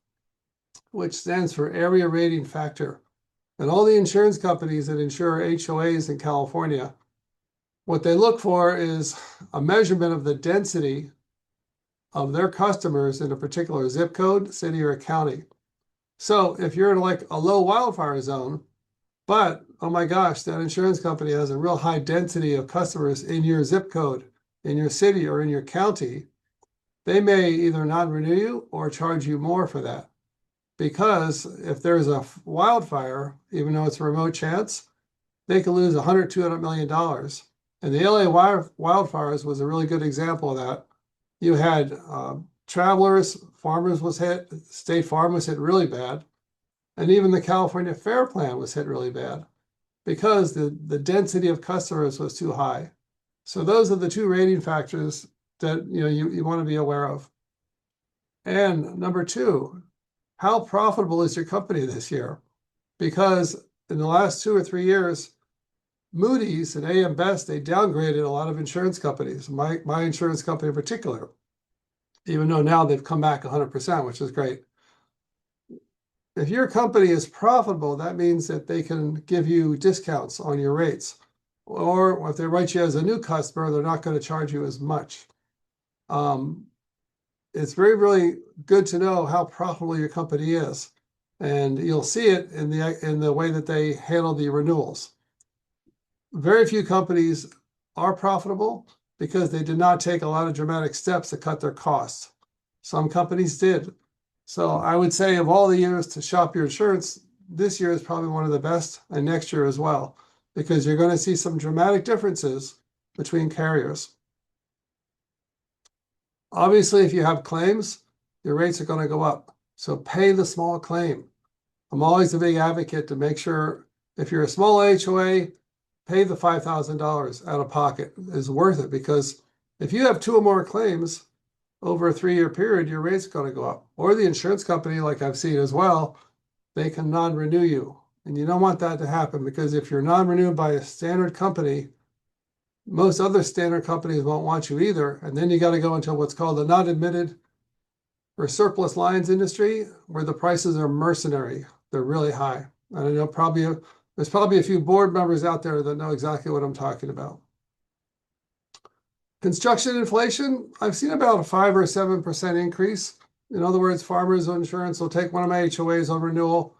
which stands for Area Rating Factor. And all the insurance companies that insure HOAs in California, what they look for is a measurement of the density of their customers in a particular zip code, city, or county. So if you're in like a low wildfire zone, but oh my gosh, that insurance company has a real high density of customers in your zip code, in your city, or in your county, they may either not renew you or charge you more for that. Because if there's a wildfire, even though it's a remote chance, they could lose $100, $200 million. And the LA wildfires was a really good example of that. You had Travelers, Farmers was hit, State Farm was hit really bad, and even the California Fair Plan was hit really bad because the density of customers was too high. So those are the 2 rating factors that you want to be aware of. And number 2, how profitable is your company this year? Because in the last 2 or 3 years, Moody's and AM Best, they downgraded a lot of insurance companies, my insurance company in particular, even though now they've come back 100%, which is great. If your company is profitable, that means that they can give you discounts on your rates. Or if they write you as a new customer, they're not going to charge you as much. It's very, really good to know how profitable your company is. And you'll see it in the way that they handle the renewals. Very few companies are profitable because they did not take a lot of dramatic steps to cut their costs. Some companies did. So I would say of all the years to shop your insurance, this year is probably one of the best, and next year as well, because you're going to see some dramatic differences between carriers. Obviously, if you have claims, your rates are going to go up. So pay the small claim. I'm always a big advocate to make sure if you're a small HOA, pay the $5,000 out of pocket is worth it, because if you have 2 or more claims over a 3-year period, your rate's going to go up. Or the insurance company, like I've seen as well, they can non-renew you. And you don't want that to happen, because if you're non-renewed by a standard company, most other standard companies won't want you either. And then you got to go into what's called the non-admitted or surplus lines industry, where the prices are mercenary. They're really high. And I know there's probably a few board members out there that know exactly what I'm talking about. Construction inflation, I've seen about a 5 or 7% increase. In other words, Farmers Insurance will take one of my HOAs on renewal,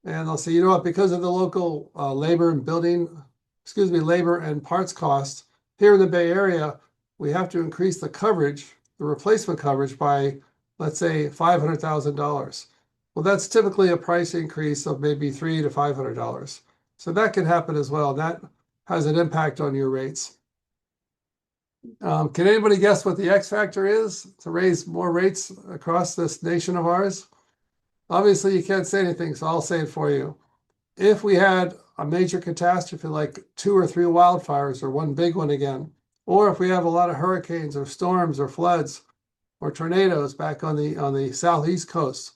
and they'll say, you know what, because of the local labor and parts costs here in the Bay Area, we have to increase the coverage, the replacement coverage, by, let's say, $500,000. Well, that's typically a price increase of maybe $300 to $500. So that can happen as well. That has an impact on your rates. Can anybody guess what the X factor is to raise more rates across this nation of ours? Obviously, you can't say anything, so I'll say it for you. If we had a major catastrophe like 2 or 3 wildfires or one big one again, or if we have a lot of hurricanes or storms or floods or tornadoes back on the southeast coast,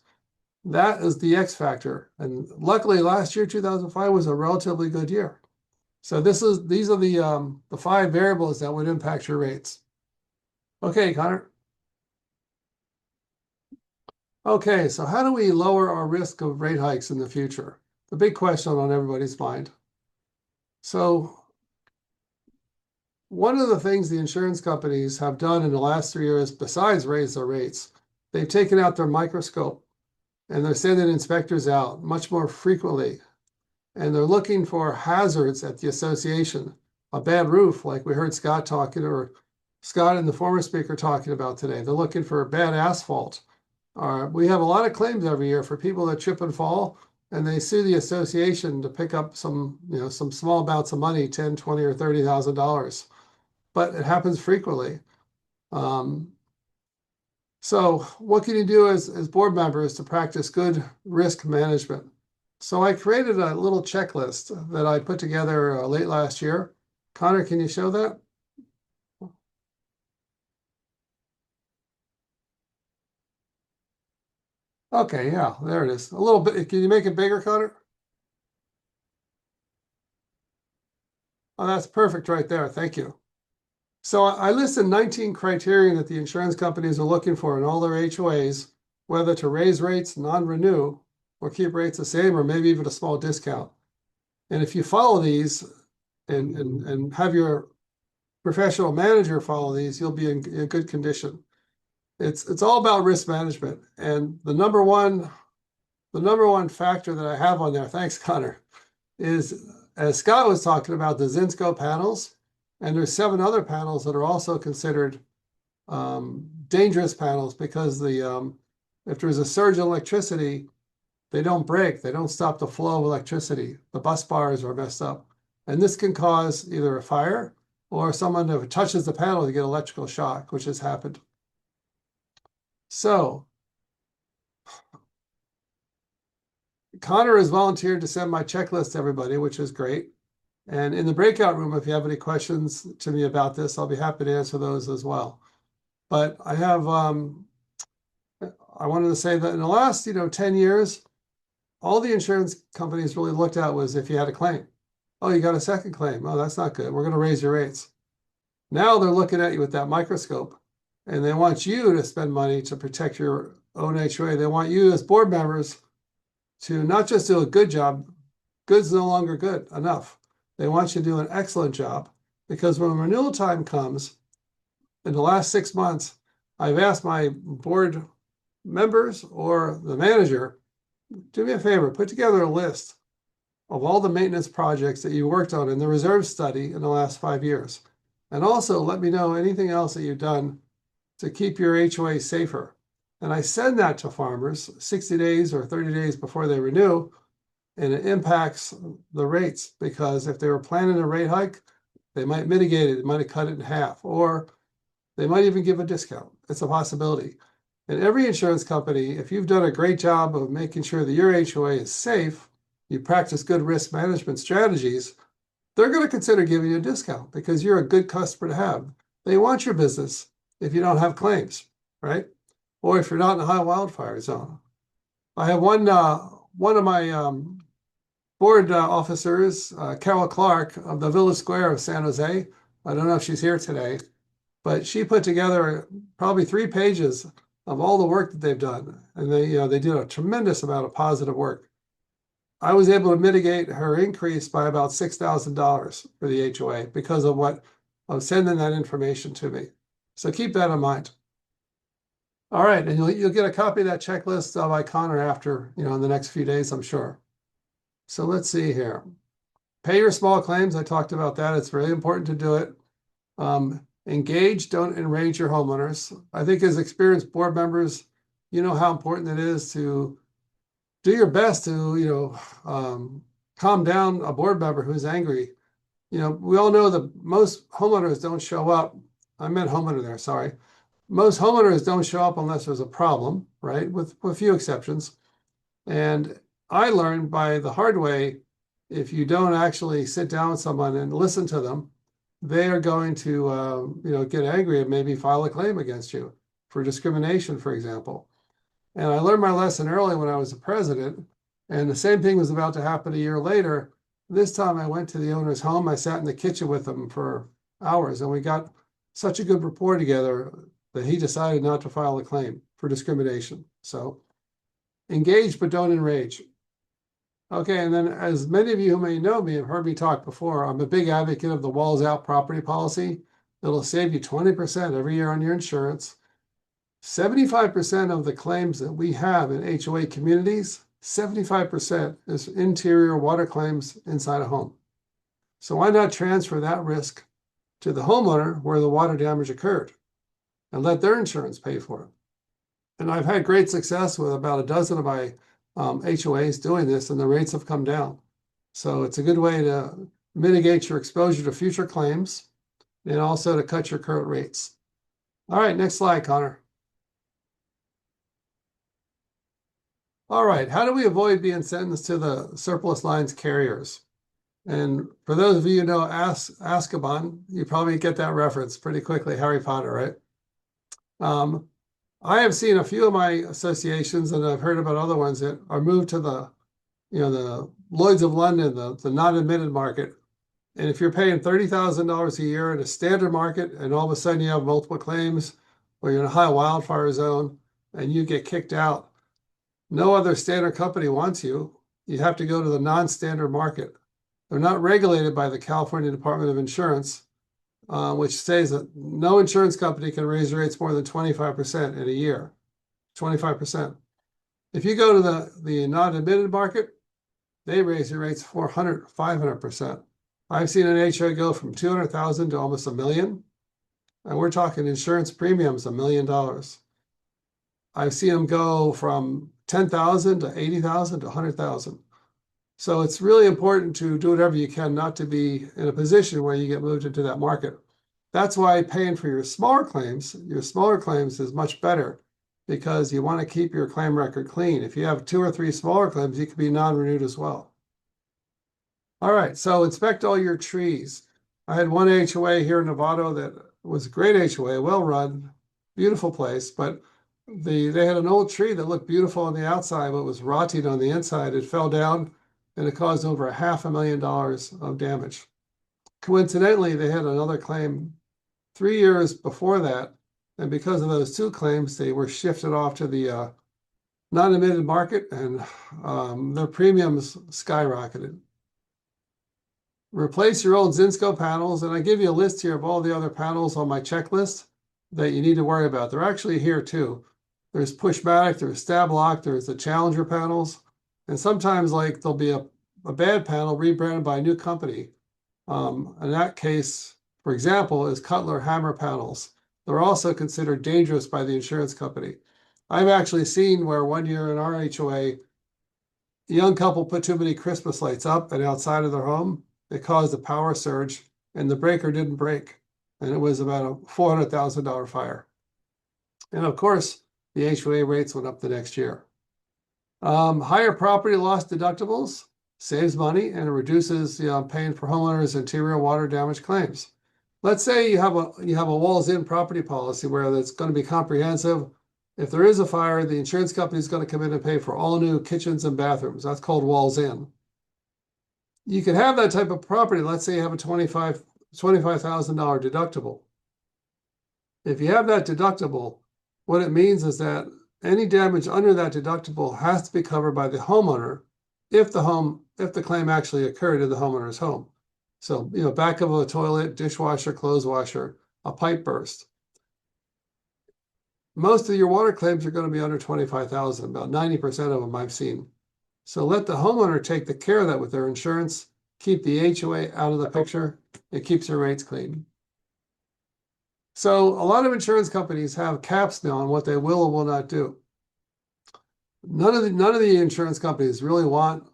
That is the X factor. And luckily last year, 2005 was a relatively good year. So these are the 5 variables that would impact your rates. Okay, Connor. Okay, so how do we lower our risk of rate hikes in the future? The big question on everybody's mind. So one of the things the insurance companies have done in the last 3 years, besides raise their rates, they've taken out their microscope and they're sending inspectors out much more frequently. And they're looking for hazards at the association. A bad roof, like we heard Scott talking, or Scott and the former speaker talking about today. They're looking for bad asphalt. We have a lot of claims every year for people that trip and fall, and they sue the association to pick up some small amounts of money, $10, $20, or $30,000. But it happens frequently. So what can you do as board members to practice good risk management? So I created a little checklist that I put together late last year. Connor, can you show that? Okay, yeah, there it is. A little bit. Can you make it bigger, Connor? Oh, that's perfect right there. Thank you. So I listed 19 criteria that the insurance companies are looking for in all their HOAs, whether to raise rates, non-renew, or keep rates the same, or maybe even a small discount. And if you follow these and have your professional manager follow these, you'll be in good condition. It's all about risk management. And the number one factor that I have on there, thanks, Connor, is, as Scott was talking about, the Zinsco panels. And there's 7 other panels that are also considered dangerous panels because if there's a surge in electricity, they don't break. They don't stop the flow of electricity. The bus bars are messed up. And this can cause either a fire or someone who touches the panel to get electrical shock, which has happened. So Connor has volunteered to send my checklist to everybody, which is great. And in the breakout room, if you have any questions to me about this, I'll be happy to answer those as well. But I have, I wanted to say that in the last, 10 years, all the insurance companies really looked at was if you had a claim. Oh, you got a second claim. Oh, that's not good. We're going to raise your rates. Now they're looking at you with that microscope, and they want you to spend money to protect your own HOA. They want you as board members to not just do a good job. Good's no longer good enough. They want you to do an excellent job, because when renewal time comes, in the last 6 months, I've asked my board members or the manager, do me a favor, put together a list of all the maintenance projects that you worked on in the reserve study in the last 5 years. And also let me know anything else that you've done to keep your HOA safer. And I send that to farmers 60 days or 30 days before they renew, and it impacts the rates, because if they were planning a rate hike, they might mitigate it, they might have cut it in half, or they might even give a discount. It's a possibility. And every insurance company, if you've done a great job of making sure that your HOA is safe, you practice good risk management strategies, they're going to consider giving you a discount because you're a good customer to have. They want your business if you don't have claims, right? Or if you're not in a high wildfire zone. I have one of my board officers, Carol Clark of the Village Square of San Jose. I don't know if she's here today, but she put together probably 3 pages of all the work that they've done. And they did a tremendous amount of positive work. I was able to mitigate her increase by about $6,000 for the HOA because of sending that information to me. So keep that in mind. All right, and you'll get a copy of that checklist by Connor after, in the next few days, I'm sure. So let's see here. Pay your small claims. I talked about that. It's really important to do it. Engage, don't enrage your homeowners. I think as experienced board members, you know how important it is to do your best to, calm down a board member who's angry. We all know that most homeowners don't show up. I meant homeowner there, sorry. Most homeowners don't show up unless there's a problem, right? With a few exceptions. And I learned by the hard way, if you don't actually sit down with someone and listen to them, they are going to, get angry and maybe file a claim against you for discrimination, for example. And I learned my lesson early when I was the president, and the same thing was about to happen a year later. This time I went to the owner's home. I sat in the kitchen with him for hours, and we got such a good rapport together that he decided not to file a claim for discrimination. So engage, but don't enrage. Okay, and then as many of you who may know me have heard me talk before, I'm a big advocate of the walls out property policy. It'll save you 20% every year on your insurance. 75% of the claims that we have in HOA communities, 75% is interior water claims inside a home. So why not transfer that risk to the homeowner where the water damage occurred and let their insurance pay for it? And I've had great success with about a dozen of my HOAs doing this, and the rates have come down. So it's a good way to mitigate your exposure to future claims and also to cut your current rates. All right, next slide, Connor. All right, how do we avoid being sentenced to the surplus lines carriers? And for those of you who know Azkaban, you probably get that reference pretty quickly, Harry Potter, right? I have seen a few of my associations, and I've heard about other ones that are moved to the Lloyd's of London, the non-admitted market. And if you're paying $30,000 a year in a standard market, and all of a sudden you have multiple claims, or you're in a high wildfire zone, and you get kicked out, no other standard company wants you. You have to go to the non-standard market. They're not regulated by the California Department of Insurance, which says that no insurance company can raise rates more than 25% in a year. 25%. If you go to the non-admitted market, they raise your rates 400, 500%. I've seen an HOA go from 200,000 to almost $1 million. And we're talking insurance premiums, $1 million. I've seen them go from 10,000 to 80,000 to 100,000. So it's really important to do whatever you can not to be in a position where you get moved into that market. That's why paying for your smaller claims is much better, because you want to keep your claim record clean. If you have 2 or 3 smaller claims, you could be non-renewed as well. All right, so inspect all your trees. I had one HOA here in Novato that was a great HOA, well run, beautiful place, but they had an old tree that looked beautiful on the outside, but was rotting on the inside. It fell down and it caused over $500,000 of damage. Coincidentally, they had another claim 3 years before that, and because of those 2 claims, they were shifted off to the non-admitted market, and their premiums skyrocketed. Replace your old Zinsco panels, and I give you a list here of all the other panels on my checklist that you need to worry about. They're actually here too. There's Pushmatic, there's Stablock, there's the Challenger panels, and sometimes like there'll be a bad panel rebranded by a new company. In that case, for example, is Cutler Hammer panels. They're also considered dangerous by the insurance company. I've actually seen where one year in our HOA, a young couple put too many Christmas lights up and outside of their home. It caused a power surge, and the breaker didn't break, and it was about a $400,000 fire. And of course, the HOA rates went up the next year. Higher property loss deductibles saves money, and it reduces paying for homeowners' interior water damage claims. Let's say you have a walls in property policy where it's going to be comprehensive. If there is a fire, the insurance company is going to come in and pay for all new kitchens and bathrooms. That's called walls in. You can have that type of property. Let's say you have a $25,000 deductible. If you have that deductible, what it means is that any damage under that deductible has to be covered by the homeowner if the claim actually occurred in the homeowner's home. So, back of a toilet, dishwasher, clothes washer, a pipe burst. Most of your water claims are going to be under $25,000, about 90% of them I've seen. So let the homeowner take the care of that with their insurance, keep the HOA out of the picture, it keeps your rates clean. So a lot of insurance companies have caps now on what they will or will not do. None of the insurance companies really want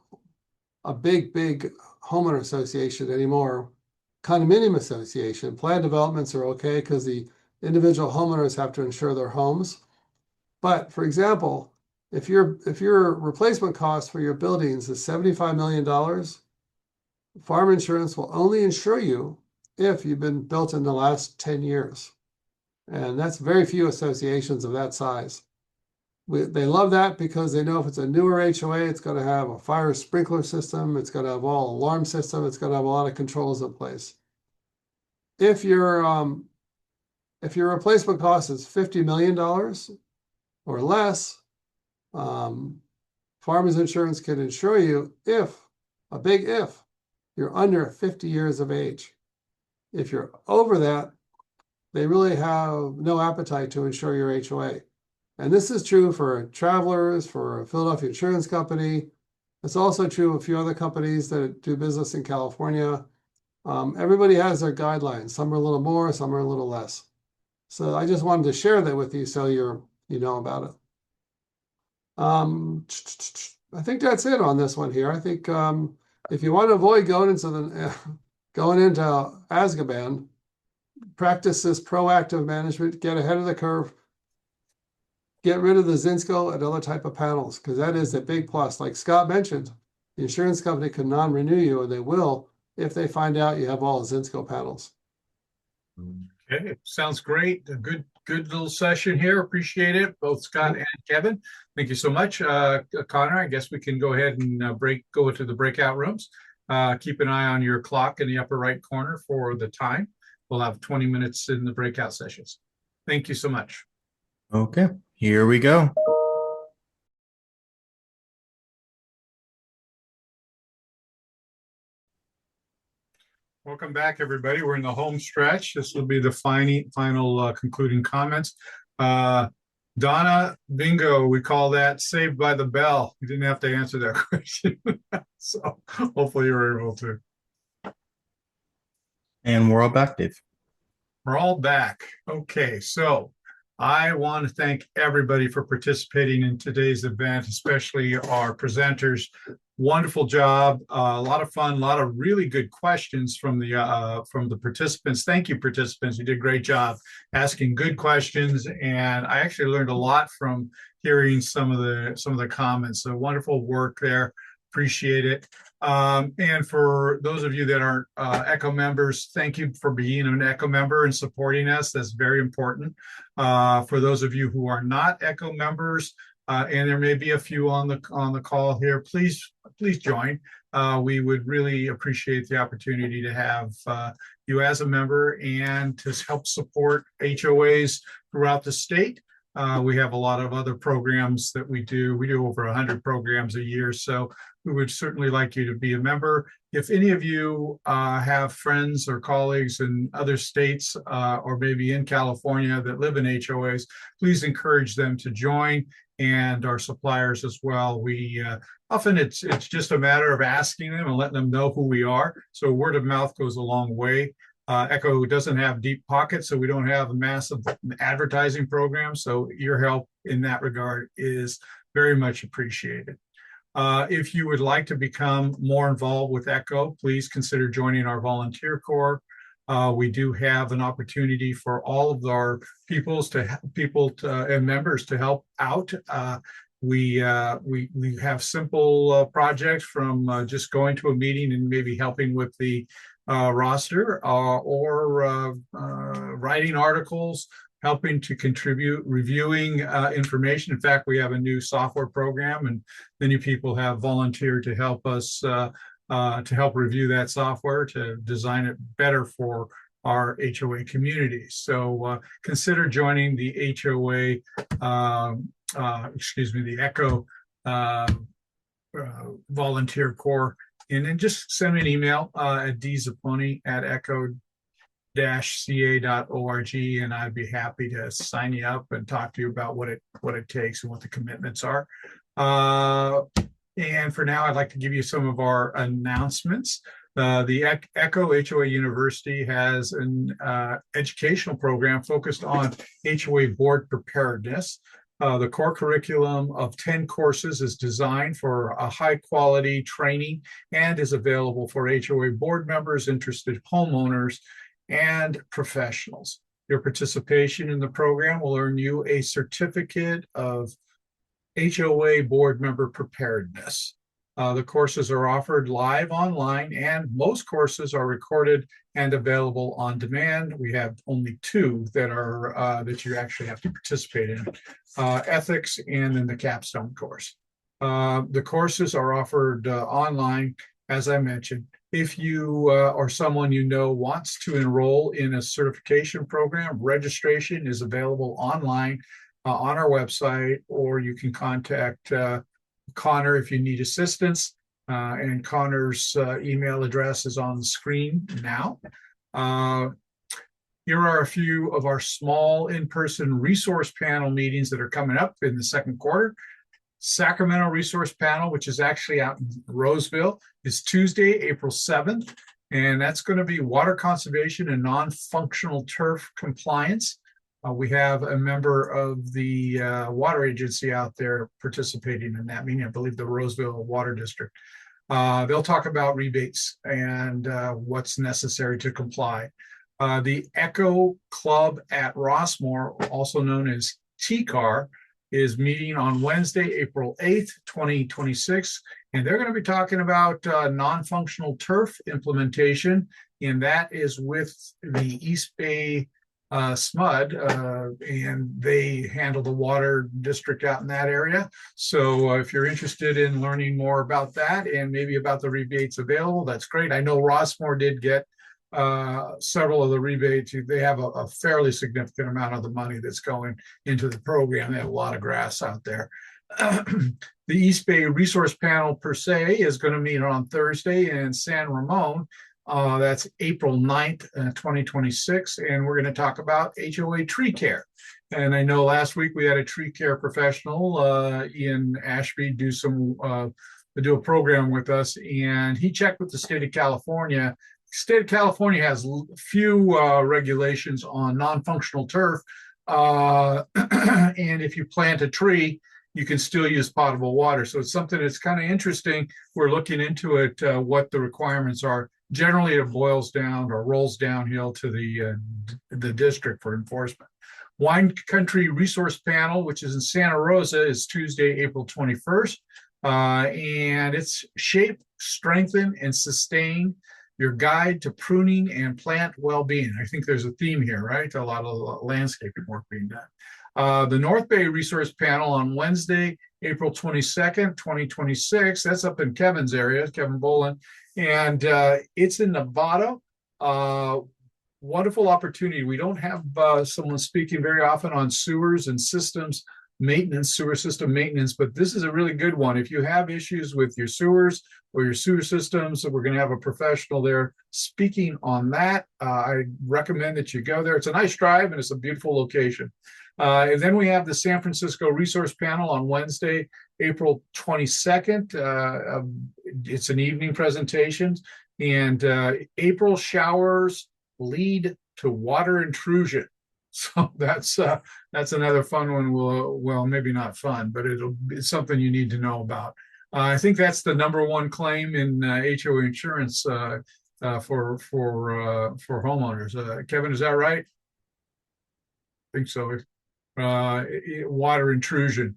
a big homeowner association anymore. Condominium association, planned developments are okay because the individual homeowners have to insure their homes. But for example, if your replacement cost for your buildings is $75 million, farm insurance will only insure you if you've been built in the last 10 years. And that's very few associations of that size. They love that because they know if it's a newer HOA, it's going to have a fire sprinkler system, it's going to have all alarm system, it's going to have a lot of controls in place. If your replacement cost is $50 million or less, Farmers Insurance can insure you if you're under 50 years of age. If you're over that, they really have no appetite to insure your HOA. And this is true for Travelers, for Philadelphia Insurance Company. It's also true of a few other companies that do business in California. Everybody has their guidelines. Some are a little more, some are a little less. So I just wanted to share that with you so you know about it. I think that's it on this one here. I think if you want to avoid going into Azkaban, practice this proactive management, get ahead of the curve, get rid of the Zinsco and other type of panels, because that is a big plus. Like Scott mentioned, the insurance company can non-renew you, and they will if they find out you have all Zinsco panels. Okay, sounds great. A good little session here. Appreciate it, both Scott and Kevin. Thank you so much. Connor, I guess we can go ahead and go to the breakout rooms. Keep an eye on your clock in the upper right corner for the time. We'll have 20 minutes in the breakout sessions. Thank you so much. Okay, here we go. Welcome back, everybody. We're in the home stretch. This will be the final concluding comments. Donna Bingo, we call that Saved by the Bell. You didn't have to answer that question. So hopefully you were able to. And we're all back, Dave. We're all back. Okay, so I want to thank everybody for participating in today's event, especially our presenters. Wonderful job, a lot of fun, a lot of really good questions from the participants. Thank you, participants. You did a great job asking good questions, and I actually learned a lot from hearing some of the comments. So wonderful work there. Appreciate it. And for those of you that aren't ECHO members, thank you for being an ECHO member and supporting us. That's very important. For those of you who are not ECHO members, and there may be a few on the call here, please join. We would really appreciate the opportunity to have you as a member and to help support HOAs throughout the state. We have a lot of other programs that we do. We do over 100 programs a year, so we would certainly like you to be a member. If any of you have friends or colleagues in other states or maybe in California that live in HOAs, please encourage them to join, and our suppliers as well. We often it's just a matter of asking them and letting them know who we are. So word of mouth goes a long way. ECHO doesn't have deep pockets, so we don't have a massive advertising program. So your help in that regard is very much appreciated. If you would like to become more involved with ECHO, please consider joining our volunteer corps. We do have an opportunity for all of our and members to help out. We have simple projects from just going to a meeting and maybe helping with the roster or writing articles, helping to contribute, reviewing information. In fact, we have a new software program, and many people have volunteered to help us to help review that software to design it better for our HOA community. So consider joining the HOA, the ECHO volunteer corps, and then just send me an email at dzapponi@echo-ca.org, and I'd be happy to sign you up and talk to you about what it takes and what the commitments are. And for now, I'd like to give you some of our announcements. The ECHO HOA University has an educational program focused on HOA board preparedness. The core curriculum of 10 courses is designed for a high quality training and is available for HOA board members, interested homeowners, and professionals. Your participation in the program will earn you a certificate of HOA board member preparedness. The courses are offered live online, and most courses are recorded and available on demand. We have only two that are that you actually have to participate in, ethics and then the capstone course. The courses are offered online, as I mentioned. If you or someone you know wants to enroll in a certification program, registration is available online on our website, or you can contact Connor if you need assistance. And Connor's email address is on the screen now. Here are a few of our small in-person resource panel meetings that are coming up in the second quarter. Sacramento Resource Panel, which is actually out in Roseville, is Tuesday, April 7th. And that's going to be water conservation and non-functional turf compliance. We have a member of the water agency out there participating in that meeting, I believe the Roseville Water District. They'll talk about rebates and what's necessary to comply. The Echo Club at Rossmore, also known as TCAR, is meeting on Wednesday, April 8th, 2026. And they're going to be talking about non-functional turf implementation. And that is with the East Bay SMUD, and they handle the water district out in that area. So if you're interested in learning more about that and maybe about the rebates available, that's great. I know Rossmore did get several of the rebates. They have a fairly significant amount of the money that's going into the program. They have a lot of grass out there. The East Bay Resource Panel per se is going to meet on Thursday in San Ramon. That's April 9th, 2026. And we're going to talk about HOA tree care. And I know last week we had a tree care professional, Ian Ashby, do a program with us. And he checked with the state of California. State of California has few regulations on non-functional turf. And if you plant a tree, you can still use potable water. So it's something that's kind of interesting. We're looking into it, what the requirements are. Generally, it boils down or rolls downhill to the district for enforcement. Wine Country Resource Panel, which is in Santa Rosa, is Tuesday, April 21st. And it's Shape, Strengthen, and Sustain Your Guide to Pruning and Plant Well-Being. I think there's a theme here, right? A lot of landscaping work being done. The North Bay Resource Panel on Wednesday, April 22nd, 2026. That's up in Kevin's area, Kevin Bolin. And it's in Nevada. Wonderful opportunity. We don't have someone speaking very often on sewers and systems maintenance, sewer system maintenance, but this is a really good one. If you have issues with your sewers or your sewer systems, we're going to have a professional there speaking on that. I recommend that you go there. It's a nice drive and it's a beautiful location. And then we have the San Francisco Resource Panel on Wednesday, April 22nd. It's an evening presentation, and April showers lead to water intrusion. So that's another fun one. Well, maybe not fun, but it's something you need to know about. I think that's the number one claim in HOA insurance for homeowners. Kevin, is that right? I think so. Water intrusion.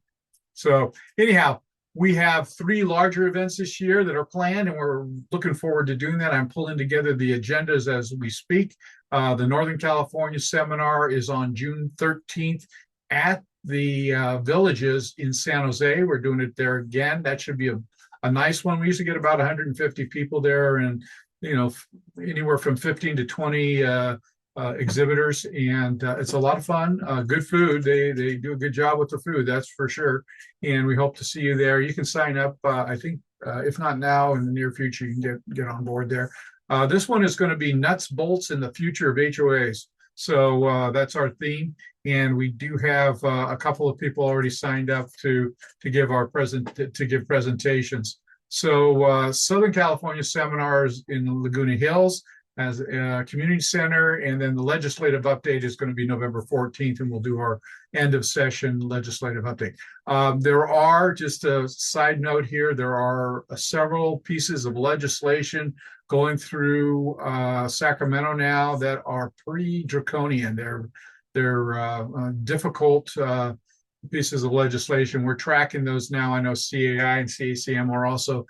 So anyhow, we have 3 larger events this year that are planned, and we're looking forward to doing that. I'm pulling together the agendas as we speak. The Northern California seminar is on June 13th at the Villages in San Jose. We're doing it there again. That should be a nice one. We used to get about 150 people there, and anywhere from 15 to 20 exhibitors, and it's a lot of fun. Good food. They do a good job with the food, that's for sure. And we hope to see you there. You can sign up. I think if not now, in the near future, you can get on board there. This one is going to be nuts, bolts, and the future of HOAs. So that's our theme, and we do have a couple of people already signed up to give presentations. So Southern California seminars in Laguna Hills as a community center, and then the legislative update is going to be November 14th, and we'll do our end of session legislative update. There are, just a side note here, there are several pieces of legislation going through Sacramento now that are pretty draconian. They're difficult pieces of legislation. We're tracking those now. I know CAI and CACM are also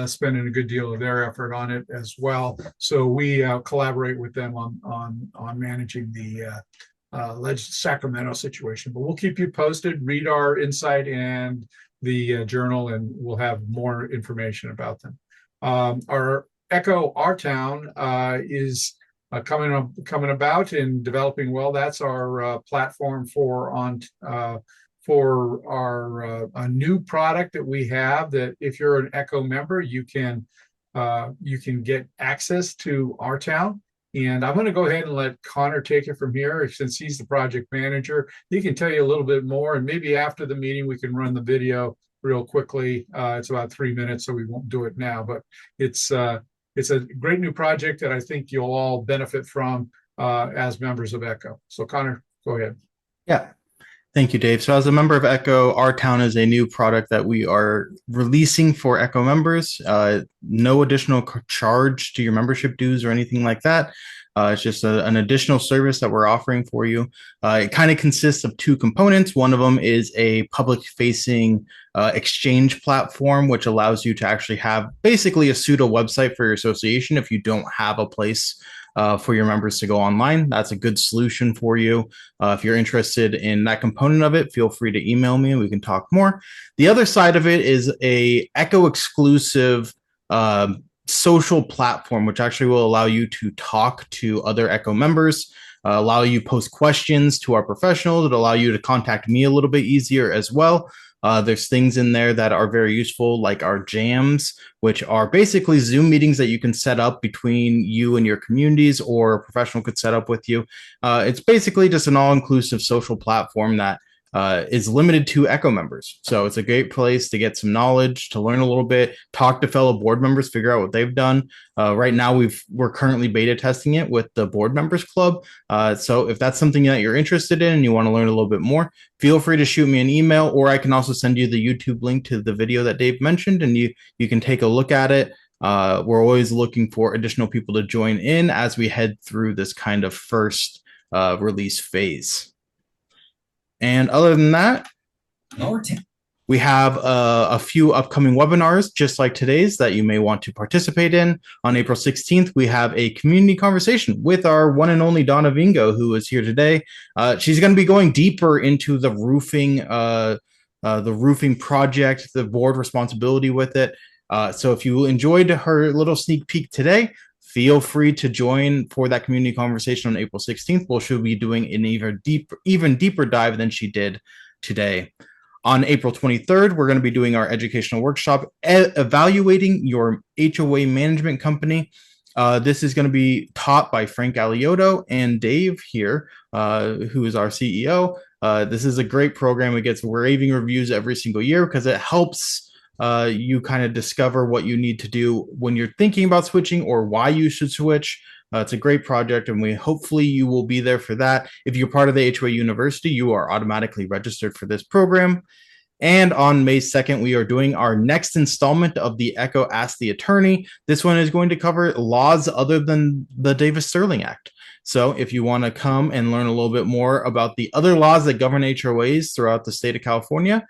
spending a good deal of their effort on it as well. So we collaborate with them on managing the Sacramento situation. But we'll keep you posted. Read our insight and the journal, and we'll have more information about them. Our Echo Our Town is coming about and developing well. That's our platform for our a new product that we have, that if you're an Echo member, you can get access to Our Town. And I'm going to go ahead and let Connor take it from here, since he's the project manager. He can tell you a little bit more, and maybe after the meeting we can run the video real quickly. It's about 3 minutes, so we won't do it now, but it's a great new project that I think you'll all benefit from as members of Echo. So Connor, go ahead. Yeah. Thank you, Dave. So as a member of Echo, Our Town is a new product that we are releasing for Echo members. No additional charge to your membership dues or anything like that. It's just an additional service that we're offering for you. It kind of consists of two components. One of them is a public-facing exchange platform, which allows you to actually have basically a pseudo website for your association if you don't have a place for your members to go online. That's a good solution for you. If you're interested in that component of it, feel free to email me and we can talk more. The other side of it is a Echo exclusive social platform, which actually will allow you to talk to other Echo members, allow you post questions to our professionals. It'll allow you to contact me a little bit easier as well. There's things in there that are very useful, like our jams, which are basically Zoom meetings that you can set up between you and your communities, or a professional could set up with you. It's basically just an all-inclusive social platform that is limited to Echo members. So it's a great place to get some knowledge, to learn a little bit, talk to fellow board members, figure out what they've done. Right now, we're currently beta testing it with the board members club. So if that's something that you're interested in and you want to learn a little bit more, feel free to shoot me an email, or I can also send you the YouTube link to the video that Dave mentioned, and you can take a look at it. We're always looking for additional people to join in as we head through this kind of first release phase. And other than that, we have a few upcoming webinars, just like today's, that you may want to participate in. On April 16th, we have a community conversation with our one and only Donna Vingo, who is here today. She's going to be going deeper into the roofing project, the board responsibility with it. So if you enjoyed her little sneak peek today, feel free to join for that community conversation on April 16th. Well, she'll be doing an even deeper dive than she did today. On April 23rd, we're going to be doing our educational workshop, evaluating your HOA management company. This is going to be taught by Frank Alioto and Dave here, who is our CEO. This is a great program. It gets raving reviews every single year because it helps you kind of discover what you need to do when you're thinking about switching, or why you should switch. It's a great project, and hopefully you will be there for that. If you're part of the HOA University, you are automatically registered for this program. And on May 2nd, we are doing our next installment of the Echo Ask the Attorney. This one is going to cover laws other than the Davis-Sterling Act. So if you want to come and learn a little bit more about the other laws that govern HOAs throughout the state of California,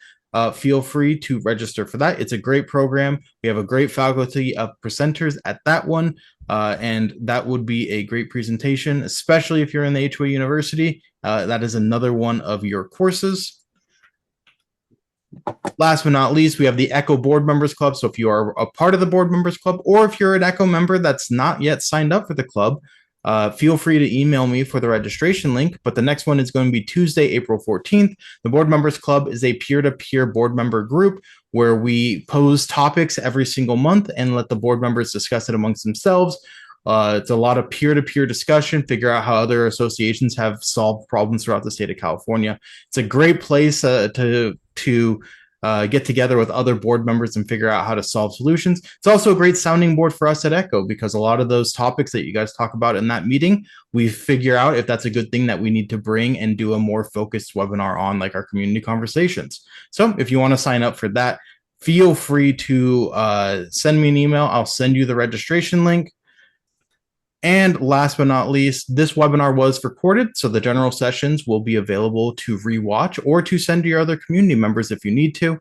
feel free to register for that. It's a great program. We have a great faculty of presenters at that one, and that would be a great presentation, especially if you're in the HOA University. That is another one of your courses. Last but not least, we have the Echo Board Members Club. So if you are a part of the Board Members Club, or if you're an Echo member that's not yet signed up for the club, feel free to email me for the registration link. But the next one is going to be Tuesday, April 14th. The Board Members Club is a peer-to-peer board member group where we pose topics every single month and let the board members discuss it amongst themselves. It's a lot of peer-to-peer discussion, figure out how other associations have solved problems throughout the state of California. It's a great place to get together with other board members and figure out how to solve solutions. It's also a great sounding board for us at Echo, because a lot of those topics that you guys talk about in that meeting, we figure out if that's a good thing that we need to bring and do a more focused webinar on, like our community conversations. So if you want to sign up for that, feel free to send me an email. I'll send you the registration link. And last but not least, this webinar was recorded, so the general sessions will be available to rewatch or to send to your other community members if you need to.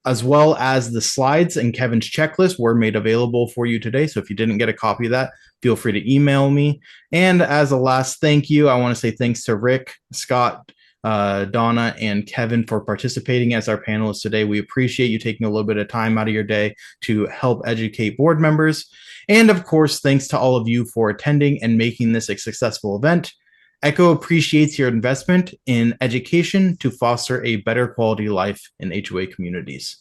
as well as the slides and Kevin's checklist were made available for you today. So if you didn't get a copy of that, feel free to email me. And as a last thank you, I want to say thanks to Rick, Scott, Donna, and Kevin for participating as our panelists today. We appreciate you taking a little bit of time out of your day to help educate board members. And of course, thanks to all of you for attending and making this a successful event. Echo appreciates your investment in education to foster a better quality life in HOA communities.